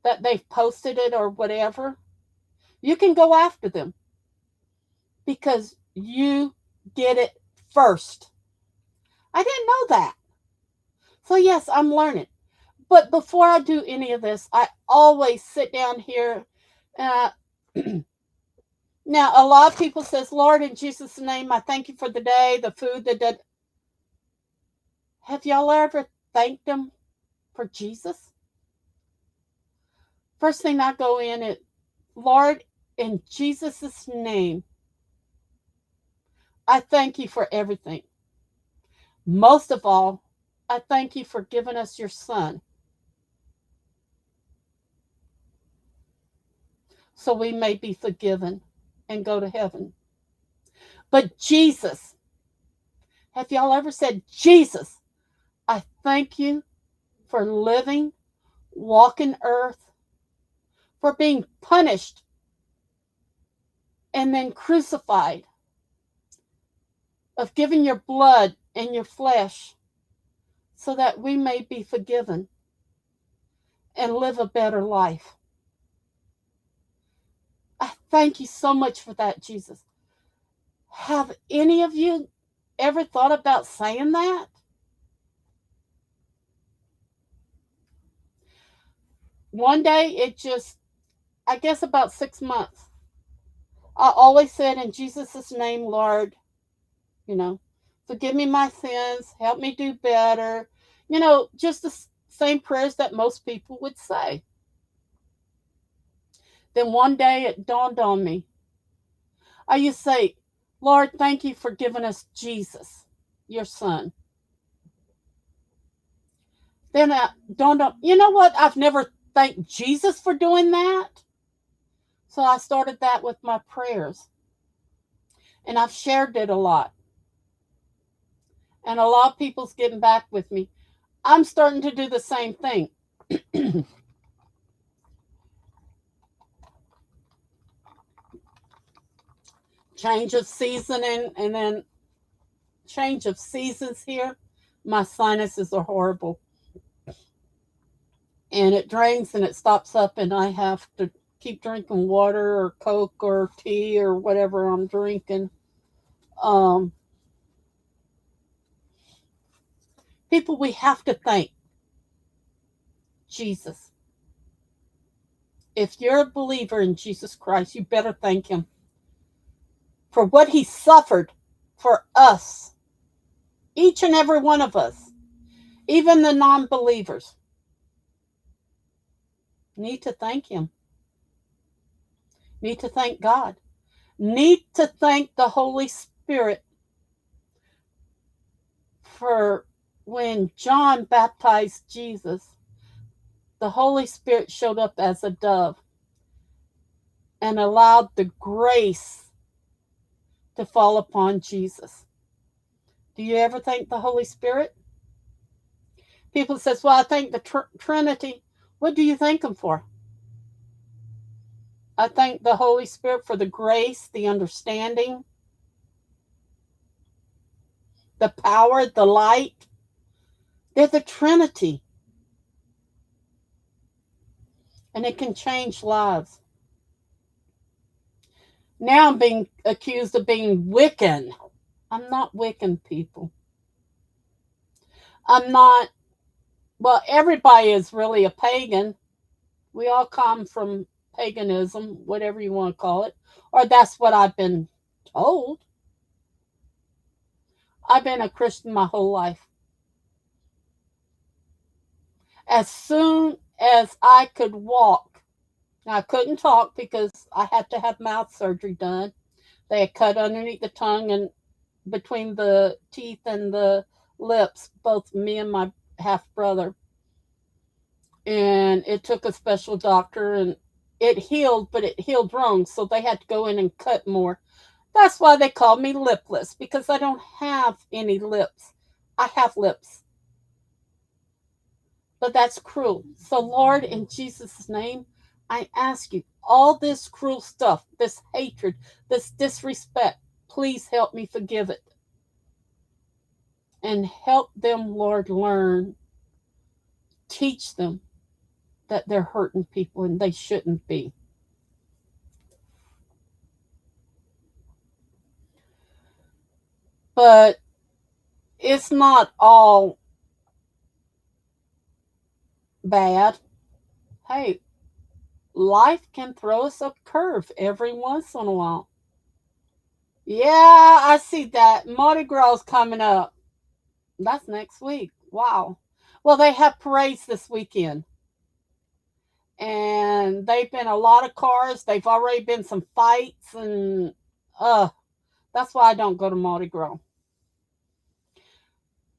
Speaker 1: that they've posted it or whatever. You can go after them because you did it first. I didn't know that. So yes, I'm learning. But before I do any of this, I always sit down here. Now, a lot of people says, Lord, in Jesus' name, I thank you for the day, the food, Have y'all ever thanked him for Jesus? First thing I go in is, Lord, in Jesus' name, I thank you for everything. Most of all, I thank you for giving us your son so we may be forgiven and go to heaven. But Jesus, have y'all ever said, Jesus, I thank you for living, walking earth, for being punished and then crucified, of giving your blood and your flesh so that we may be forgiven and live a better life. I thank you so much for that, Jesus. Have any of you ever thought about saying that? One day, I guess about 6 months, I always said, in Jesus' name, Lord, you know, forgive me my sins, help me do better. Just the same prayers that most people would say. Then one day it dawned on me. I used to say, Lord, thank you for giving us Jesus, your son. Then it dawned on, you know what? I've never thanked Jesus for doing that. So I started that with my prayers. And I've shared it a lot. And a lot of people's getting back with me. I'm starting to do the same thing. Change of seasoning and then change of seasons here. My sinuses are horrible. And it drains and it stops up, and I have to keep drinking water or Coke or tea or whatever I'm drinking. Um, People, we have to thank Jesus. If you're a believer in Jesus Christ, you better thank him for what he suffered for us, each and every one of us, even the non believers. Need to thank him. Need to thank God. Need to thank the Holy Spirit for when John baptized Jesus, the Holy Spirit showed up as a dove and allowed the grace to fall upon Jesus. Do you ever thank the Holy Spirit? People says, "Well, I thank the Trinity." What do you thank him for? I thank the Holy Spirit for the grace, the understanding, the power, the light. They're the Trinity. And it can change lives. Now I'm being accused of being Wiccan. I'm not Wiccan, people. I'm not, well, everybody is really a pagan. We all come from paganism, whatever you want to call it. Or that's what I've been told. I've been a Christian my whole life. As soon as I could walk, now I couldn't talk because I had to have mouth surgery done. They had cut underneath the tongue and between the teeth and the lips, both me and my half brother. And it took a special doctor, and it healed, but it healed wrong. So they had to go in and cut more. That's why they call me lipless, because I don't have any lips. I have lips. But that's cruel. So, Lord, in Jesus' name, I ask you, all this cruel stuff, this hatred, this disrespect, please help me forgive it. And help them, Lord, learn. Teach them that they're hurting people and they shouldn't be. But it's not all bad. Hey, life can throw us a curve every once in a while. Yeah, I see that. Mardi Gras coming up. That's next week. Wow. Well, they have parades this weekend. And they've been a lot of cars. They've already been some fights. And that's why I don't go to Mardi Gras.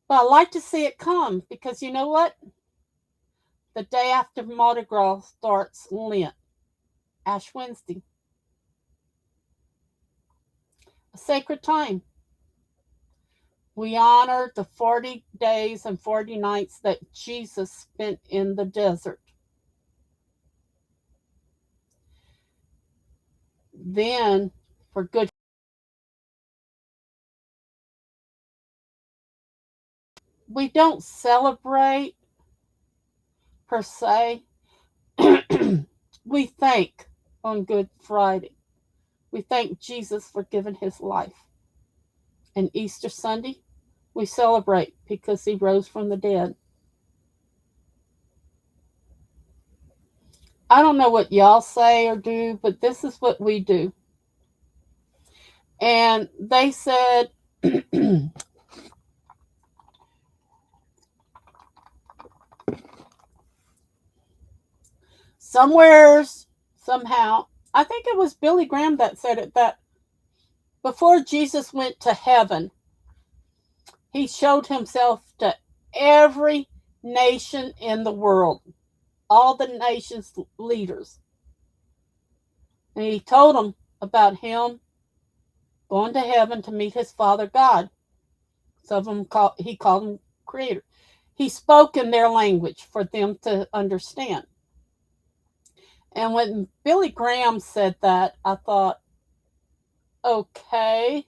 Speaker 1: But I like to see it come because you know what? The day after Mardi Gras starts Lent, Ash Wednesday. a sacred time. We honor the 40 days and 40 nights that Jesus spent in the desert. Then, for good, we don't celebrate per se. We thank on Good Friday. We thank Jesus for giving his life. And Easter Sunday, we celebrate because he rose from the dead. I don't know what y'all say or do, but this is what we do. And they said, somewheres, somehow, I think it was Billy Graham that said it, that before Jesus went to heaven, he showed himself to every nation in the world, all the nations' leaders. And he told them about him going to heaven to meet his Father God. Some of them he called him Creator. He spoke in their language for them to understand. And when Billy Graham said that, I thought, okay,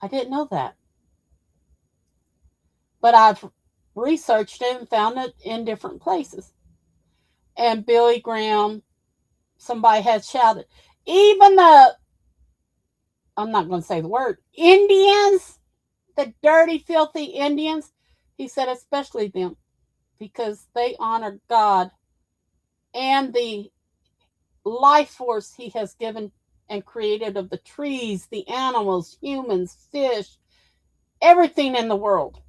Speaker 1: I didn't know that. But I've researched it and found it in different places. And Billy Graham, somebody had shouted, even the, I'm not going to say the word, Indians, the dirty, filthy Indians, he said, especially them, because they honor God and the life force he has given and created of the trees, the animals, humans, fish, everything in the world.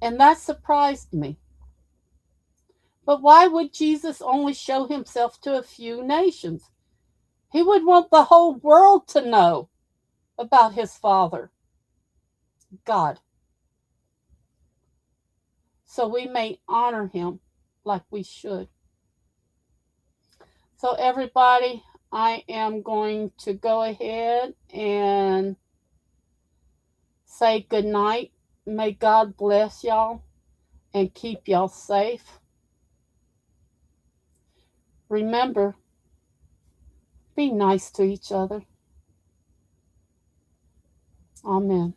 Speaker 1: And that surprised me. But why would Jesus only show himself to a few nations? He would want the whole world to know about his Father, God. So we may honor him like we should. So, everybody, I am going to go ahead and say good night. May God bless y'all and keep y'all safe. Remember, be nice to each other. Amen.